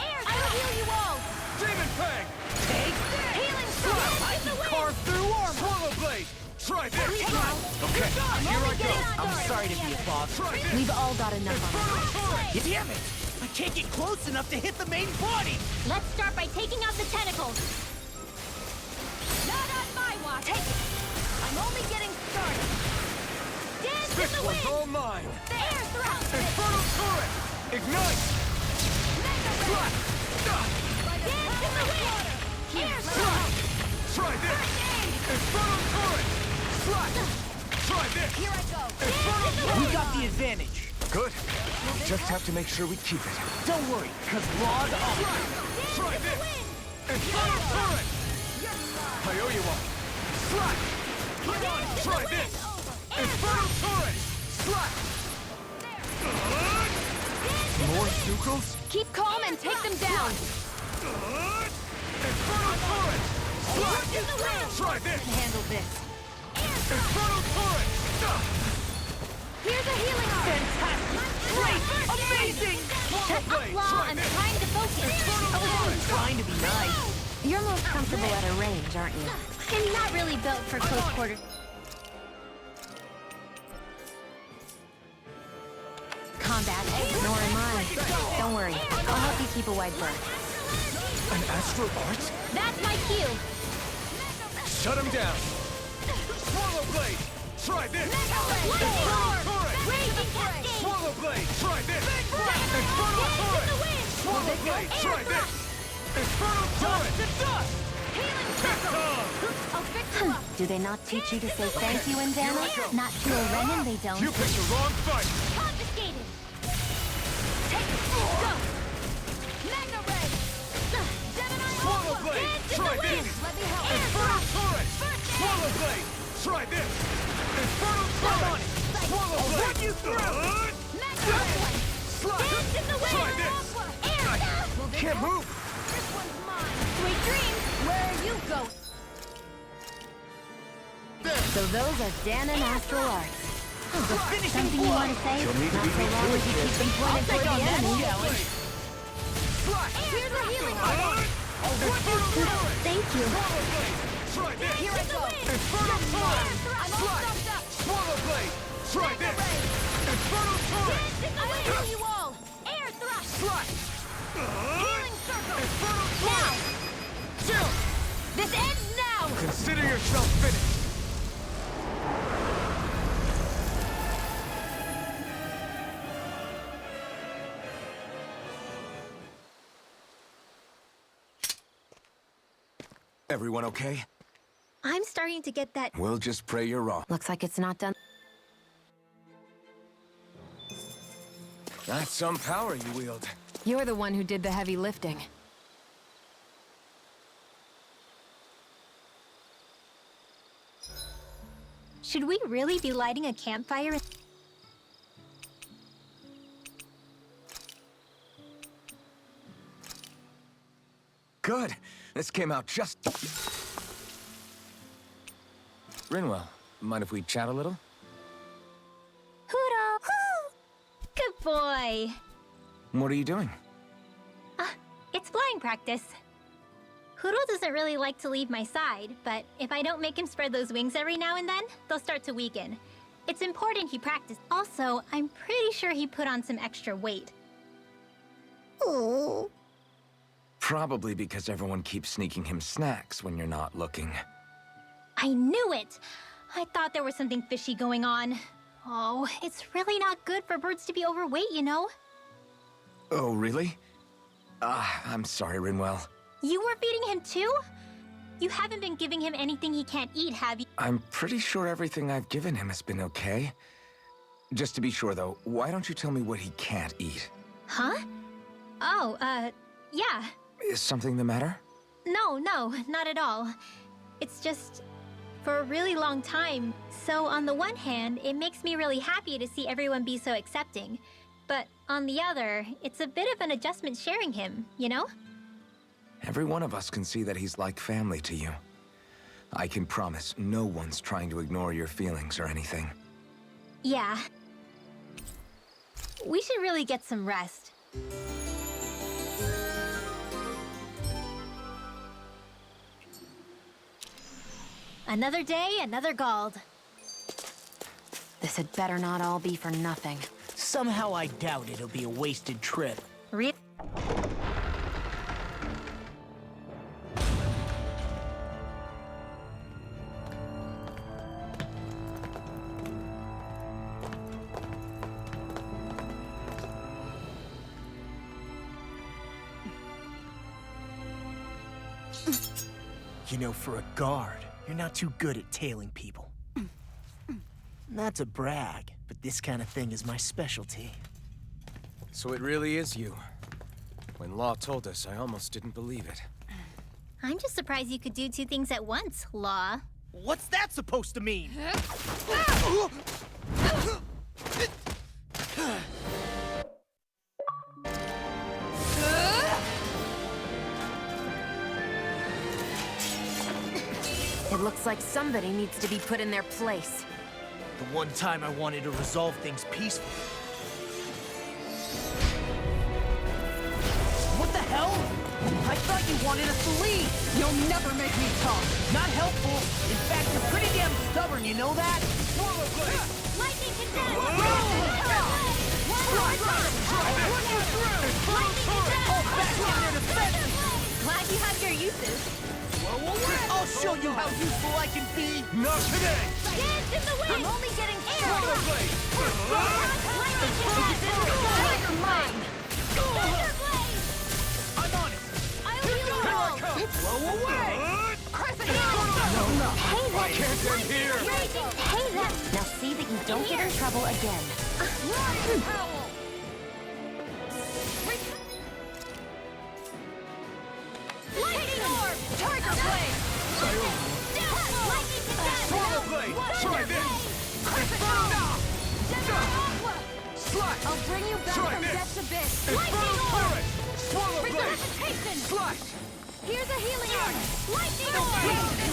[SPEAKER 10] Air, I will heal you all!
[SPEAKER 12] Demon Fang!
[SPEAKER 10] Take this! Healing strike!
[SPEAKER 4] I can carve through armor!
[SPEAKER 12] Swallow blade! Try this! Okay,
[SPEAKER 10] I'm
[SPEAKER 12] here I
[SPEAKER 10] only
[SPEAKER 12] go!
[SPEAKER 10] getting
[SPEAKER 4] I'm
[SPEAKER 10] started.
[SPEAKER 4] sorry to be a bother.
[SPEAKER 12] Try this!
[SPEAKER 6] We've all got enough on it.
[SPEAKER 4] Damn it! I can't get close enough to hit the main body!
[SPEAKER 3] Let's start by taking out the tentacles.
[SPEAKER 10] Not on my watch! Take it! I'm only getting started! Dance in
[SPEAKER 12] This
[SPEAKER 10] the
[SPEAKER 12] one's
[SPEAKER 10] wind!
[SPEAKER 12] all mine!
[SPEAKER 10] Air thrust!
[SPEAKER 12] Infernal turret! Ignite! Slap!
[SPEAKER 10] Dance in the wind! Air thrust!
[SPEAKER 12] Try this! Infernal turret! Slap! Try this!
[SPEAKER 10] Here I go!
[SPEAKER 12] Infernal
[SPEAKER 4] We
[SPEAKER 12] turret!
[SPEAKER 4] got the advantage.
[SPEAKER 5] Good. Just have to make sure we keep it.
[SPEAKER 4] Don't worry, cause log off.
[SPEAKER 12] Try this! Infernal turret! I owe you one. Slap! Try this! Infernal turret! Slap! More Stukos?
[SPEAKER 6] Keep calm and take them down.
[SPEAKER 12] Infernal Torrent! Try this!
[SPEAKER 6] Handle this.
[SPEAKER 12] Infernal Torrent!
[SPEAKER 6] Here's a healing arm.
[SPEAKER 12] Fantastic! Great! Amazing!
[SPEAKER 6] Shut up, Law. I'm trying to focus.
[SPEAKER 4] I'm trying to be nice.
[SPEAKER 6] You're most comfortable at a range, aren't you?
[SPEAKER 3] I'm not really built for close quarters.
[SPEAKER 6] Combat, nor am I. Don't worry. I'll help you keep a wide berth.
[SPEAKER 12] An astral art?
[SPEAKER 3] That's my cue.
[SPEAKER 12] Shut him down! Swallow Blade! Try this! Infernal Torrent! Swallow Blade! Try this! Infernal Torrent! Swallow Blade! Try this! Infernal Torrent!
[SPEAKER 6] Do they not teach you to say thank you, Indana? Not to a Renin, they don't.
[SPEAKER 12] You picked the wrong fight!
[SPEAKER 3] Confiscated.
[SPEAKER 10] Go! Mega Ray!
[SPEAKER 12] Swallow Blade! Try this! Infernal Torrent! Swallow Blade! Try this! Infernal Torrent! Swallow Blade! I'll you through!
[SPEAKER 10] Dance in the wind!
[SPEAKER 12] Try this! Can't move!
[SPEAKER 10] This one's mine! Sweet dreams! Where are you going?
[SPEAKER 6] So those are Dan and Astral Arts.
[SPEAKER 3] Something you want to say?
[SPEAKER 12] You'll need to
[SPEAKER 6] Not
[SPEAKER 12] be
[SPEAKER 6] so long as you keep them pointed toward the enemy.
[SPEAKER 10] Here's a healing arm!
[SPEAKER 3] Thank you.
[SPEAKER 12] Try this!
[SPEAKER 10] Here I go!
[SPEAKER 12] Infernal Torrent!
[SPEAKER 10] I'm all stuffed up!
[SPEAKER 12] Swallow Blade! Try this! Infernal Torrent!
[SPEAKER 10] I will heal you all! Air thrust! Healing circle!
[SPEAKER 12] Infernal
[SPEAKER 10] Now!
[SPEAKER 12] Torrent!
[SPEAKER 10] Chill! This ends now!
[SPEAKER 12] Consider yourself finished!
[SPEAKER 5] Everyone okay?
[SPEAKER 3] I'm starting to get that.
[SPEAKER 5] We'll just pray you're wrong.
[SPEAKER 6] Looks like it's not done.
[SPEAKER 5] That's some power you wield.
[SPEAKER 6] You're the one who did the heavy lifting.
[SPEAKER 3] Should we really be lighting a campfire?
[SPEAKER 5] Good. This came out just... Rinwell, mind if we chat a little?
[SPEAKER 3] Hoodle! Good boy.
[SPEAKER 5] What are you doing?
[SPEAKER 3] It's flying practice. Hoodle doesn't really like to leave my side, but if I don't make him spread those wings every now and then, they'll start to weaken. It's important he practice. Also, I'm pretty sure he put on some extra weight. Oh.
[SPEAKER 5] Probably because everyone keeps sneaking him snacks when you're not looking.
[SPEAKER 3] I knew it! I thought there was something fishy going on. Oh, it's really not good for birds to be overweight, you know?
[SPEAKER 5] Oh, really? I'm sorry, Rinwell.
[SPEAKER 3] You were feeding him too? You haven't been giving him anything he can't eat, have you?
[SPEAKER 5] I'm pretty sure everything I've given him has been okay. Just to be sure, though, why don't you tell me what he can't eat?
[SPEAKER 3] Huh? Oh, yeah.
[SPEAKER 5] Is something the matter?
[SPEAKER 3] No, not at all. It's just... for a really long time. So on the one hand, it makes me really happy to see everyone be so accepting. But on the other, it's a bit of an adjustment sharing him, you know?
[SPEAKER 5] Every one of us can see that he's like family to you. I can promise no one's trying to ignore your feelings or anything.
[SPEAKER 3] Yeah. We should really get some rest. Another day, another Gald.
[SPEAKER 6] This had better not all be for nothing.
[SPEAKER 4] Somehow I doubt it'll be a wasted trip. You know, for a guard, you're not too good at tailing people. Not to brag, but this kind of thing is my specialty.
[SPEAKER 5] So it really is you. When Law told us, I almost didn't believe it.
[SPEAKER 3] I'm just surprised you could do two things at once, Law.
[SPEAKER 4] What's that supposed to mean?
[SPEAKER 6] Looks like somebody needs to be put in their place.
[SPEAKER 4] The one time I wanted to resolve things peacefully. What the hell? I thought you wanted us to leave!
[SPEAKER 14] You'll never make me talk!
[SPEAKER 4] Not helpful! In fact, you're pretty damn stubborn, you know that?
[SPEAKER 12] Swallow blade!
[SPEAKER 10] Lightning condemned! Glad you have your uses.
[SPEAKER 4] I'll show you how useful I can be!
[SPEAKER 12] Not today!
[SPEAKER 10] Dance in the wind!
[SPEAKER 4] I'm only getting
[SPEAKER 12] Swallow blade!
[SPEAKER 10] Lightning condemned!
[SPEAKER 4] Tiger mine!
[SPEAKER 10] Thunder blade!
[SPEAKER 4] I'm on it!
[SPEAKER 10] I'll heal you all!
[SPEAKER 4] Blow away!
[SPEAKER 10] Crescent
[SPEAKER 4] No!
[SPEAKER 6] Hey
[SPEAKER 12] I can't
[SPEAKER 6] there!
[SPEAKER 12] end here!
[SPEAKER 6] Hey there! Now see that you don't get in trouble again.
[SPEAKER 10] Lion Howl! Lightning orb! Tiger blade! Lightning condemned!
[SPEAKER 12] Swallow blade! Try this! Slash!
[SPEAKER 10] I'll bring you back
[SPEAKER 12] Try
[SPEAKER 10] from
[SPEAKER 12] this!
[SPEAKER 10] death to biz!
[SPEAKER 12] Infernal
[SPEAKER 10] Lightning orb!
[SPEAKER 12] turret! Swallow blade!
[SPEAKER 10] Resuscitation!
[SPEAKER 12] Slash!
[SPEAKER 10] Here's a healing orb! Lightning orb!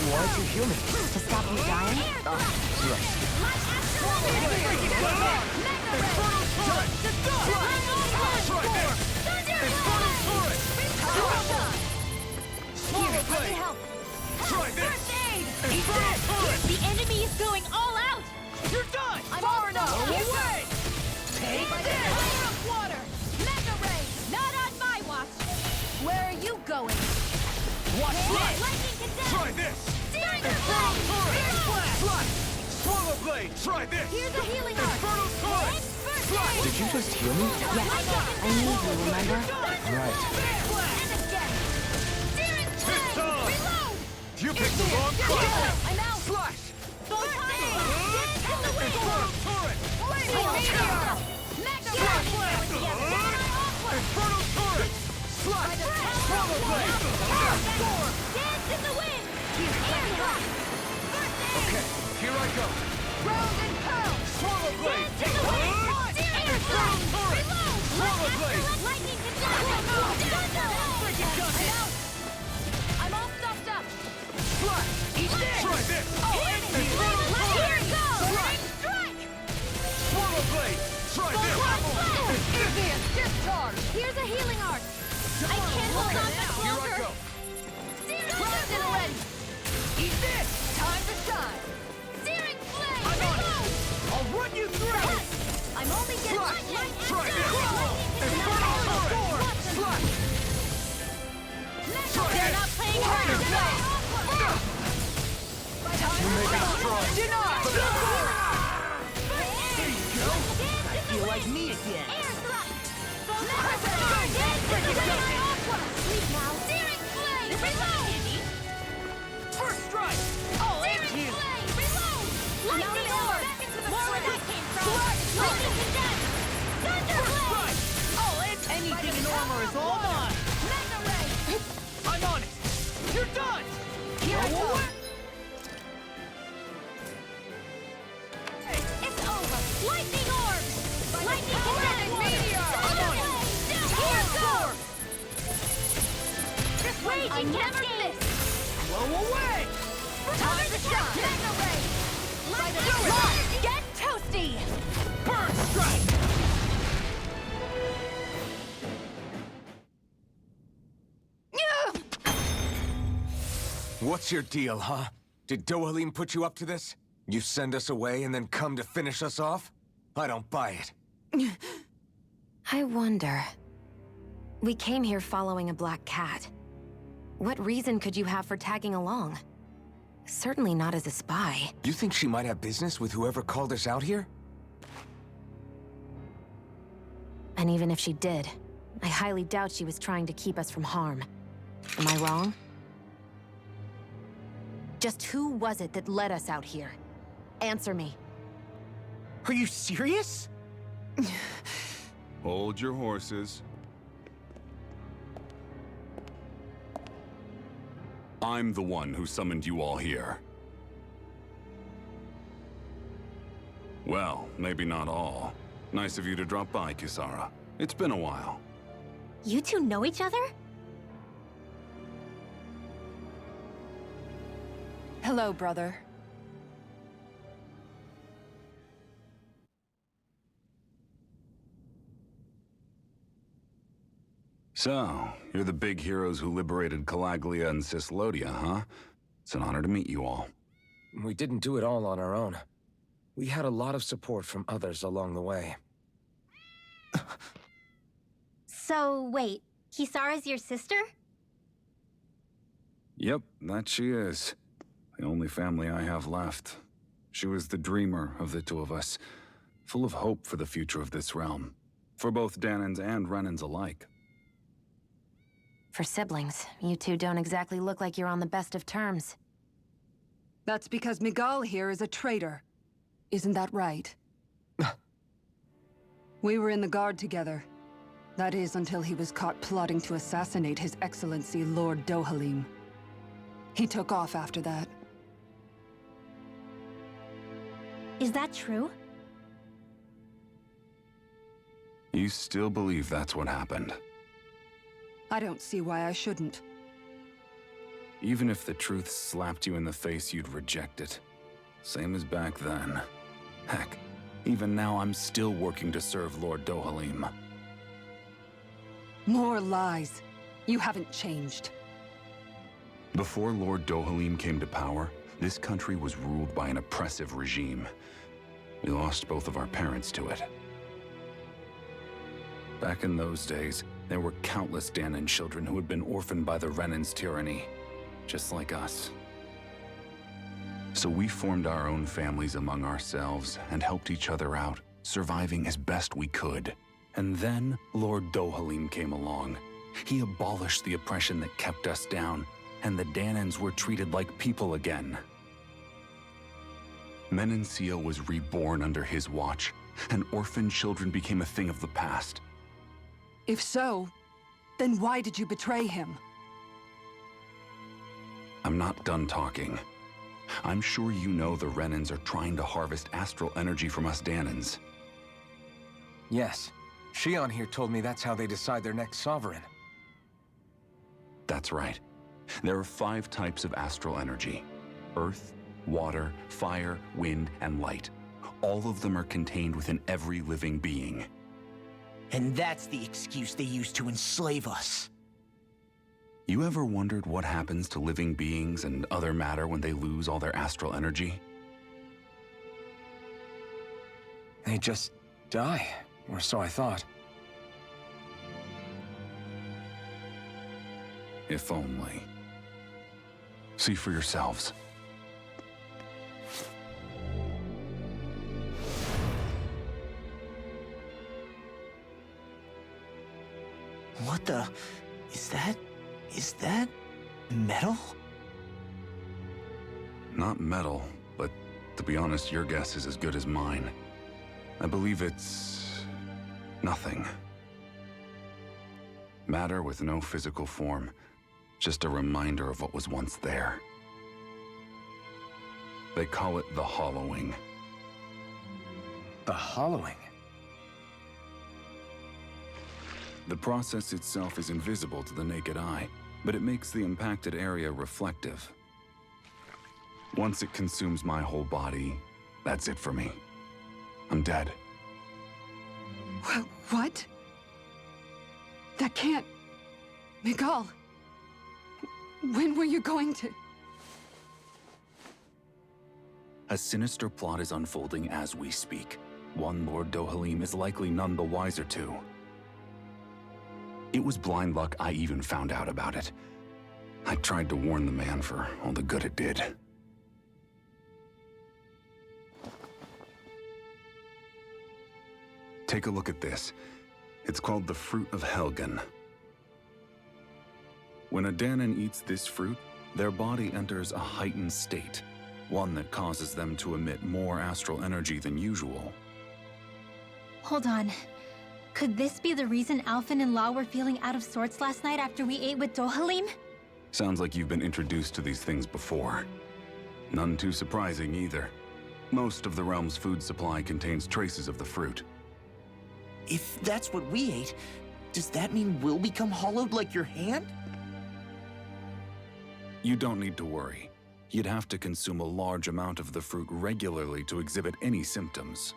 [SPEAKER 5] Why'd you heal me?
[SPEAKER 6] To stop you dying?
[SPEAKER 10] Air thrust!
[SPEAKER 5] Right.
[SPEAKER 10] Light astral Mega ray!
[SPEAKER 12] Turret!
[SPEAKER 10] Lightning orb!
[SPEAKER 12] Try this!
[SPEAKER 10] Thunder
[SPEAKER 12] Infernal
[SPEAKER 10] blade!
[SPEAKER 12] turret! Swallow blade!
[SPEAKER 10] Help!
[SPEAKER 12] Try this!
[SPEAKER 10] First aid!
[SPEAKER 12] Infernal turret!
[SPEAKER 10] The enemy is going all out!
[SPEAKER 4] You're done!
[SPEAKER 10] I'm far enough!
[SPEAKER 4] Away! Take this!
[SPEAKER 10] Layer of water! Mega ray! Not on my watch! Where are you going?
[SPEAKER 4] Watch this!
[SPEAKER 10] Lightning condemned!
[SPEAKER 12] Try this!
[SPEAKER 10] Tiger
[SPEAKER 12] Infernal
[SPEAKER 10] blade!
[SPEAKER 12] turret! Slash! Swallow blade! Try this!
[SPEAKER 10] Here's a healing arm!
[SPEAKER 12] Infernal turret!
[SPEAKER 10] First aid!
[SPEAKER 5] Did you just heal me?
[SPEAKER 6] Yes, I need you, remember?
[SPEAKER 5] Right.
[SPEAKER 10] And again! Searing blade!
[SPEAKER 12] time!
[SPEAKER 10] Reload!
[SPEAKER 12] You picked the wrong fight!
[SPEAKER 10] I'm out!
[SPEAKER 12] Slash!
[SPEAKER 10] First aid! Dance in the wind!
[SPEAKER 12] Infernal turret!
[SPEAKER 10] Meteor! Mega ray!
[SPEAKER 12] Infernal turret! Slash! Swallow blade!
[SPEAKER 10] Dance in the wind! Air thrust! First aid!
[SPEAKER 12] Okay, here I go!
[SPEAKER 10] Round and pound!
[SPEAKER 12] Swallow blade!
[SPEAKER 10] Dance in the wind! Air thrust! Reload!
[SPEAKER 12] Swallow blade!
[SPEAKER 10] Lightning condemned! Thunder! I'm out! I'm all stuffed up!
[SPEAKER 12] Slash!
[SPEAKER 10] Eat this!
[SPEAKER 12] Try this!
[SPEAKER 10] Infernal
[SPEAKER 12] turret!
[SPEAKER 10] Here goes!
[SPEAKER 12] Slash!
[SPEAKER 10] Strike!
[SPEAKER 12] Swallow blade! Try this!
[SPEAKER 10] Envious discharge! Here's a healing arc! I can't hold on much
[SPEAKER 12] Here I
[SPEAKER 10] longer!
[SPEAKER 12] go!
[SPEAKER 10] Blast and ready!
[SPEAKER 4] Eat this!
[SPEAKER 10] Time to shine! Searing flame!
[SPEAKER 4] I'm on it.
[SPEAKER 10] Reload!
[SPEAKER 4] I'll run you through!
[SPEAKER 10] I'm only getting
[SPEAKER 12] Slash!
[SPEAKER 10] light
[SPEAKER 12] Try this! Infernal turret! Slash!
[SPEAKER 10] They're not playing hard to play!
[SPEAKER 12] You may be strong!
[SPEAKER 4] I feel like me again.
[SPEAKER 10] Air thrust! Sleep now! Searing flame! Reload!
[SPEAKER 4] First strike! I'll end
[SPEAKER 10] Searing
[SPEAKER 4] you!
[SPEAKER 10] flame! Reload! Lightning orb! More where that came from! Lightning condemned! Thunder blade!
[SPEAKER 4] I'll end anything in armor is all mine!
[SPEAKER 10] Mega ray!
[SPEAKER 4] I'm on it! You're done!
[SPEAKER 10] Here I go!
[SPEAKER 4] Away!
[SPEAKER 10] It's over! Lightning orb! Lightning condemned! Meteor! Here goes! Raging cascade!
[SPEAKER 4] Blow away!
[SPEAKER 10] Time to shine! Mega ray! Lightning! Get toasty!
[SPEAKER 4] Burn strike!
[SPEAKER 5] What's your deal, huh? Did Dohalim put you up to this? You send us away and then come to finish us off? I don't buy it.
[SPEAKER 6] I wonder. We came here following a black cat. What reason could you have for tagging along? Certainly not as a spy.
[SPEAKER 5] You think she might have business with whoever called us out here?
[SPEAKER 6] And even if she did, I highly doubt she was trying to keep us from harm. Am I wrong? Just who was it that led us out here? Answer me.
[SPEAKER 4] Are you serious?
[SPEAKER 15] Hold your horses. I'm the one who summoned you all here. Well, maybe not all. Nice of you to drop by, Kisara. It's been a while.
[SPEAKER 3] You two know each other?
[SPEAKER 7] Hello, brother.
[SPEAKER 16] So, you're the big heroes who liberated Calaglia and Cislodia, huh? It's an honor to meet you all.
[SPEAKER 5] We didn't do it all on our own. We had a lot of support from others along the way.
[SPEAKER 3] So, wait, Kisara's your sister?
[SPEAKER 16] Yep, that she is. The only family I have left. She was the dreamer of the two of us, full of hope for the future of this realm. For both Danans and Renans alike.
[SPEAKER 6] For siblings, you two don't exactly look like you're on the best of terms.
[SPEAKER 7] That's because Miguel here is a traitor. Isn't that right? We were in the Guard together. That is, until he was caught plotting to assassinate His Excellency Lord Dohalim. He took off after that.
[SPEAKER 3] Is that true?
[SPEAKER 16] You still believe that's what happened?
[SPEAKER 7] I don't see why I shouldn't.
[SPEAKER 16] Even if the truth slapped you in the face, you'd reject it. Same as back then. Heck, even now I'm still working to serve Lord Dohalim.
[SPEAKER 7] More lies. You haven't changed.
[SPEAKER 16] Before Lord Dohalim came to power, this country was ruled by an oppressive regime. We lost both of our parents to it. Back in those days, there were countless Danan children who had been orphaned by the Renan's tyranny, just like us. So we formed our own families among ourselves and helped each other out, surviving as best we could. And then Lord Dohalim came along. He abolished the oppression that kept us down, and the Danans were treated like people again. Menancia was reborn under his watch, and orphan children became a thing of the past.
[SPEAKER 7] If so, then why did you betray him?
[SPEAKER 16] I'm not done talking. I'm sure you know the Renans are trying to harvest astral energy from us Danans.
[SPEAKER 5] Yes. Shion here told me that's how they decide their next sovereign.
[SPEAKER 16] That's right. There are 5 types of astral energy. Earth, water, fire, wind, and light. All of them are contained within every living being.
[SPEAKER 4] And that's the excuse they use to enslave us.
[SPEAKER 16] You ever wondered what happens to living beings and other matter when they lose all their astral energy?
[SPEAKER 5] They just die, or so I thought.
[SPEAKER 16] If only. See for yourselves.
[SPEAKER 4] What the... Is that metal?
[SPEAKER 16] Not metal, but to be honest, your guess is as good as mine. I believe it's... nothing. Matter with no physical form. Just a reminder of what was once there. They call it the hollowing.
[SPEAKER 5] The hollowing?
[SPEAKER 16] The process itself is invisible to the naked eye, but it makes the impacted area reflective. Once it consumes my whole body, that's it for me. I'm dead.
[SPEAKER 7] What? That can't... Miguel... When were you going to...
[SPEAKER 16] A sinister plot is unfolding as we speak. One Lord Dohalim is likely none the wiser to. It was blind luck I even found out about it. I tried to warn the man for all the good it did. Take a look at this. It's called the Fruit of Helgen. When a Danan eats this fruit, their body enters a heightened state, one that causes them to emit more astral energy than usual.
[SPEAKER 3] Hold on. Could this be the reason Alphen and Law were feeling out of sorts last night after we ate with Dohalim?
[SPEAKER 16] Sounds like you've been introduced to these things before. None too surprising either. Most of the realm's food supply contains traces of the fruit.
[SPEAKER 4] If that's what we ate, does that mean we'll become hollowed like your hand?
[SPEAKER 16] You don't need to worry. You'd have to consume a large amount of the fruit regularly to exhibit any symptoms.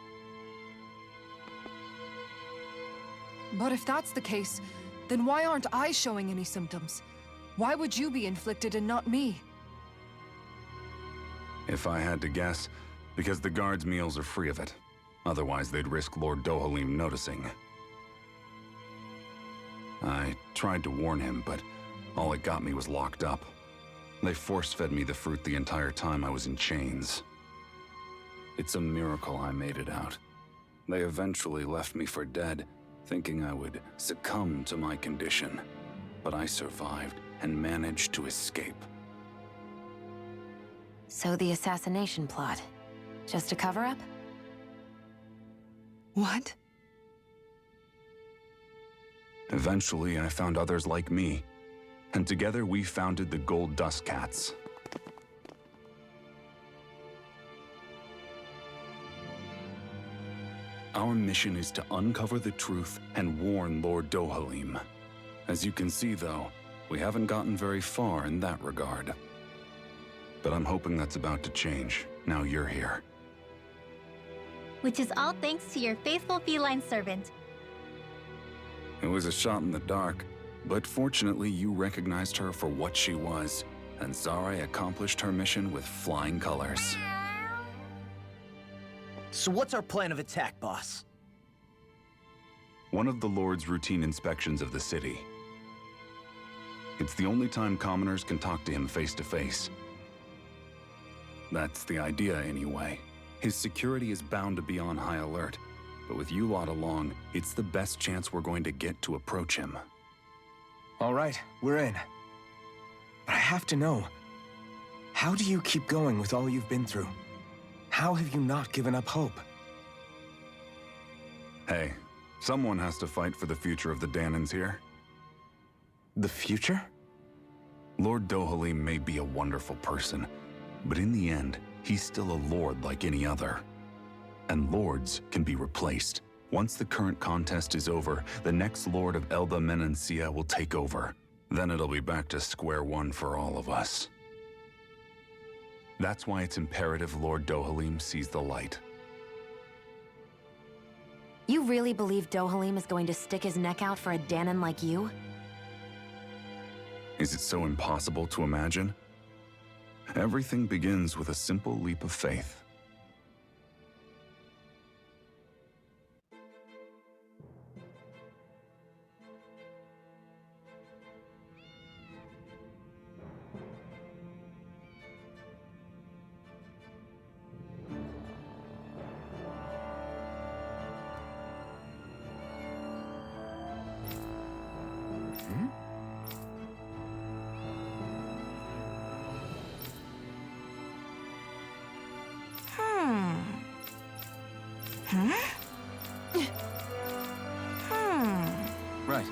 [SPEAKER 7] But if that's the case, then why aren't I showing any symptoms? Why would you be inflicted and not me?
[SPEAKER 16] If I had to guess, because the guards' meals are free of it. Otherwise, they'd risk Lord Dohalim noticing. I tried to warn him, but all it got me was locked up. They force-fed me the fruit the entire time I was in chains. It's a miracle I made it out. They eventually left me for dead, thinking I would succumb to my condition. But I survived and managed to escape.
[SPEAKER 6] So the assassination plot, just a cover-up?
[SPEAKER 7] What?
[SPEAKER 16] Eventually, I found others like me, and together we founded the Gold Dust Cats. Our mission is to uncover the truth and warn Lord Dohalim. As you can see, though, we haven't gotten very far in that regard. But I'm hoping that's about to change, now you're here.
[SPEAKER 3] Which is all thanks to your faithful feline servant.
[SPEAKER 16] It was a shot in the dark, but fortunately you recognized her for what she was, and Zare accomplished her mission with flying colors.
[SPEAKER 4] So what's our plan of attack, boss?
[SPEAKER 16] One of the Lord's routine inspections of the city. It's the only time commoners can talk to him face to face. That's the idea, anyway. His security is bound to be on high alert, but with you lot along, it's the best chance we're going to get to approach him.
[SPEAKER 5] All right, we're in. But I have to know, how do you keep going with all you've been through? How have you not given up hope?
[SPEAKER 16] Hey, someone has to fight for the future of the Danans here.
[SPEAKER 5] The future?
[SPEAKER 16] Lord Dohalim may be a wonderful person, but in the end, he's still a lord like any other. And lords can be replaced. Once the current contest is over, the next lord of Elba Menancia will take over. Then it'll be back to square one for all of us. That's why it's imperative Lord Dohalim sees the light.
[SPEAKER 6] You really believe Dohalim is going to stick his neck out for a Danan like you?
[SPEAKER 16] Is it so impossible to imagine? Everything begins with a simple leap of faith.
[SPEAKER 5] Right.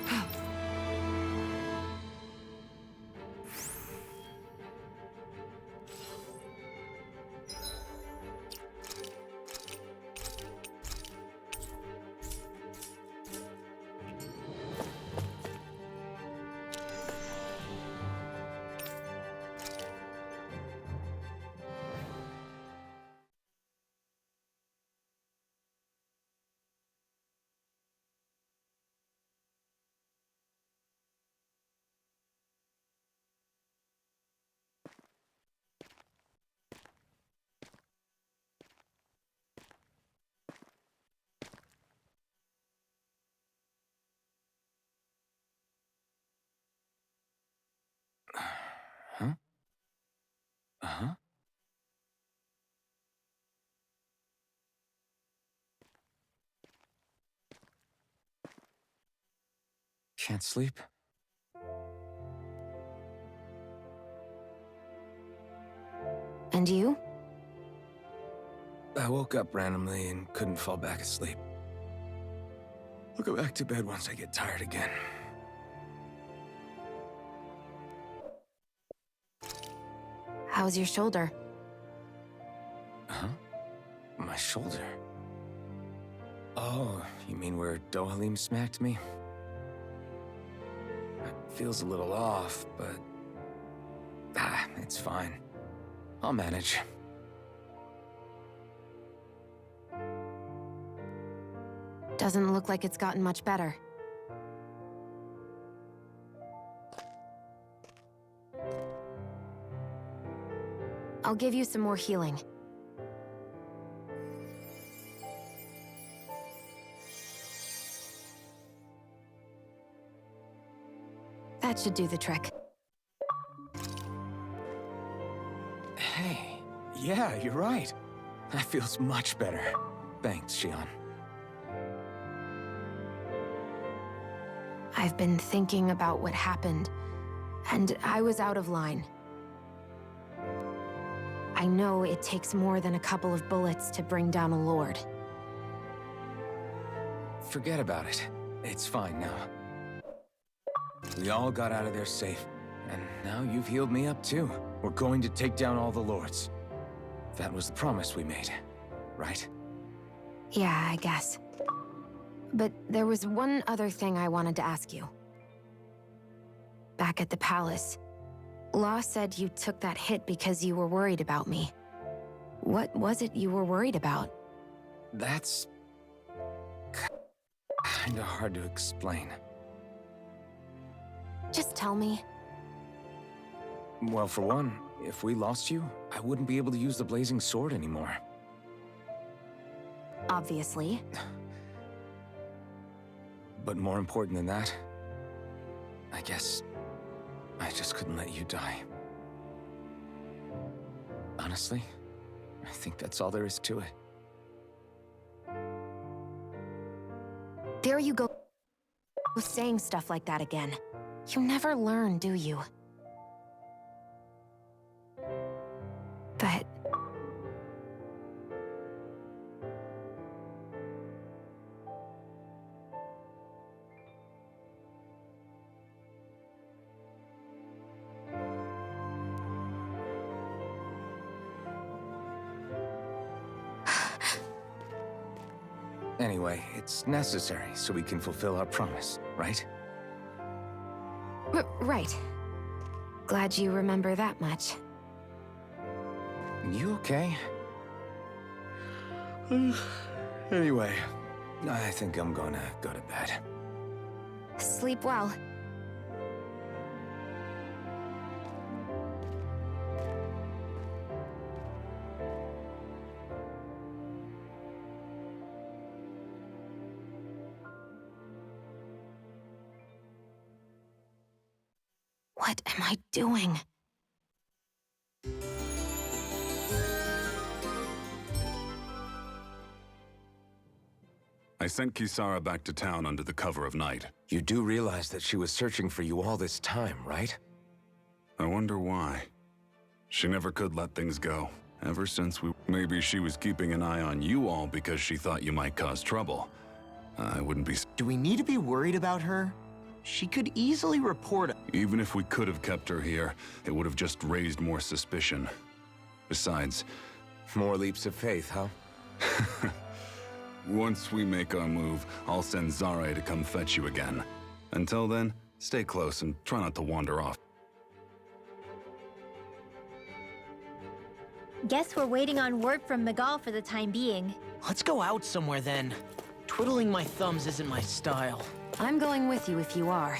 [SPEAKER 5] Huh? Uh-huh. Can't sleep?
[SPEAKER 6] And you?
[SPEAKER 5] I woke up randomly and couldn't fall back asleep. I'll go back to bed once I get tired again.
[SPEAKER 6] How's your shoulder?
[SPEAKER 5] Huh? My shoulder? Oh, you mean where Dohalim smacked me? It feels a little off, but... it's fine. I'll manage.
[SPEAKER 6] Doesn't look like it's gotten much better. I'll give you some more healing. That should do the trick.
[SPEAKER 5] Hey, yeah, you're right. That feels much better. Thanks, Xion.
[SPEAKER 6] I've been thinking about what happened, and I was out of line. I know it takes more than a couple of bullets to bring down a lord.
[SPEAKER 5] Forget about it. It's fine now. We all got out of there safe, and now you've healed me up too. We're going to take down all the lords. That was the promise we made, right?
[SPEAKER 6] Yeah, I guess. But there was one other thing I wanted to ask you. Back at the palace, Law said you took that hit because you were worried about me. What was it you were worried about?
[SPEAKER 5] That's kinda hard to explain.
[SPEAKER 6] Just tell me.
[SPEAKER 5] Well, for one, if we lost you, I wouldn't be able to use the blazing sword anymore.
[SPEAKER 6] Obviously.
[SPEAKER 5] But more important than that, I guess I just couldn't let you die. Honestly, I think that's all there is to it.
[SPEAKER 6] There you go, saying stuff like that again. You never learn, do you? But...
[SPEAKER 5] Anyway, it's necessary so we can fulfill our promise, right?
[SPEAKER 6] Right. Glad you remember that much.
[SPEAKER 5] You okay? Anyway, I think I'm gonna go to bed.
[SPEAKER 6] Sleep well. What am I doing?
[SPEAKER 16] I sent Kisara back to town under the cover of night.
[SPEAKER 5] You do realize that she was searching for you all this time, right?
[SPEAKER 16] I wonder why. She never could let things go. Ever since we... Maybe she was keeping an eye on you all because she thought you might cause trouble. I wouldn't be...
[SPEAKER 4] Do we need to be worried about her? She could easily report...
[SPEAKER 16] Even if we could have kept her here, it would have just raised more suspicion. Besides...
[SPEAKER 5] More leaps of faith, huh?
[SPEAKER 16] Once we make our move, I'll send Zare to come fetch you again. Until then, stay close and try not to wander off.
[SPEAKER 3] Guess we're waiting on word from Miguel for the time being.
[SPEAKER 4] Let's go out somewhere then. Twiddling my thumbs isn't my style.
[SPEAKER 6] I'm going with you if you are.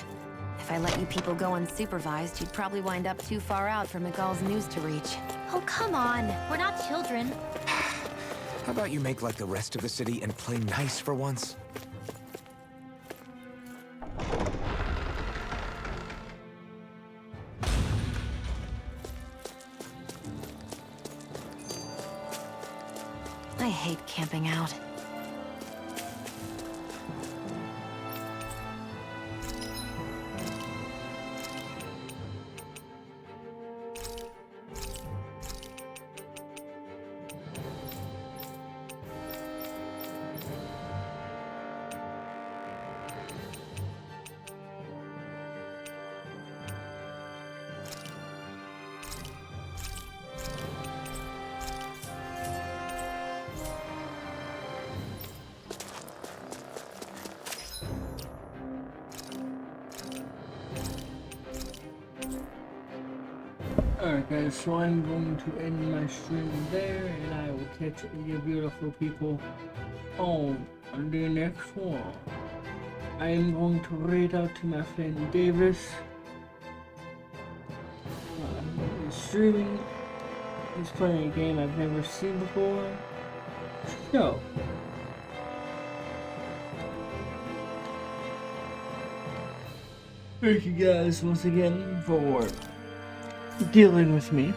[SPEAKER 6] If I let you people go unsupervised, you'd probably wind up too far out for Miguel's news to reach.
[SPEAKER 3] Oh, come on. We're not children.
[SPEAKER 5] How about you make like the rest of the city and play nice for once?
[SPEAKER 6] I hate camping out.
[SPEAKER 2] Alright guys, so I'm going to end my stream there, and I will catch you beautiful people on the next one. I am going to read out to my friend Davis. He's streaming. He's playing a game I've never seen before. So, thank you guys once again for dealing with me.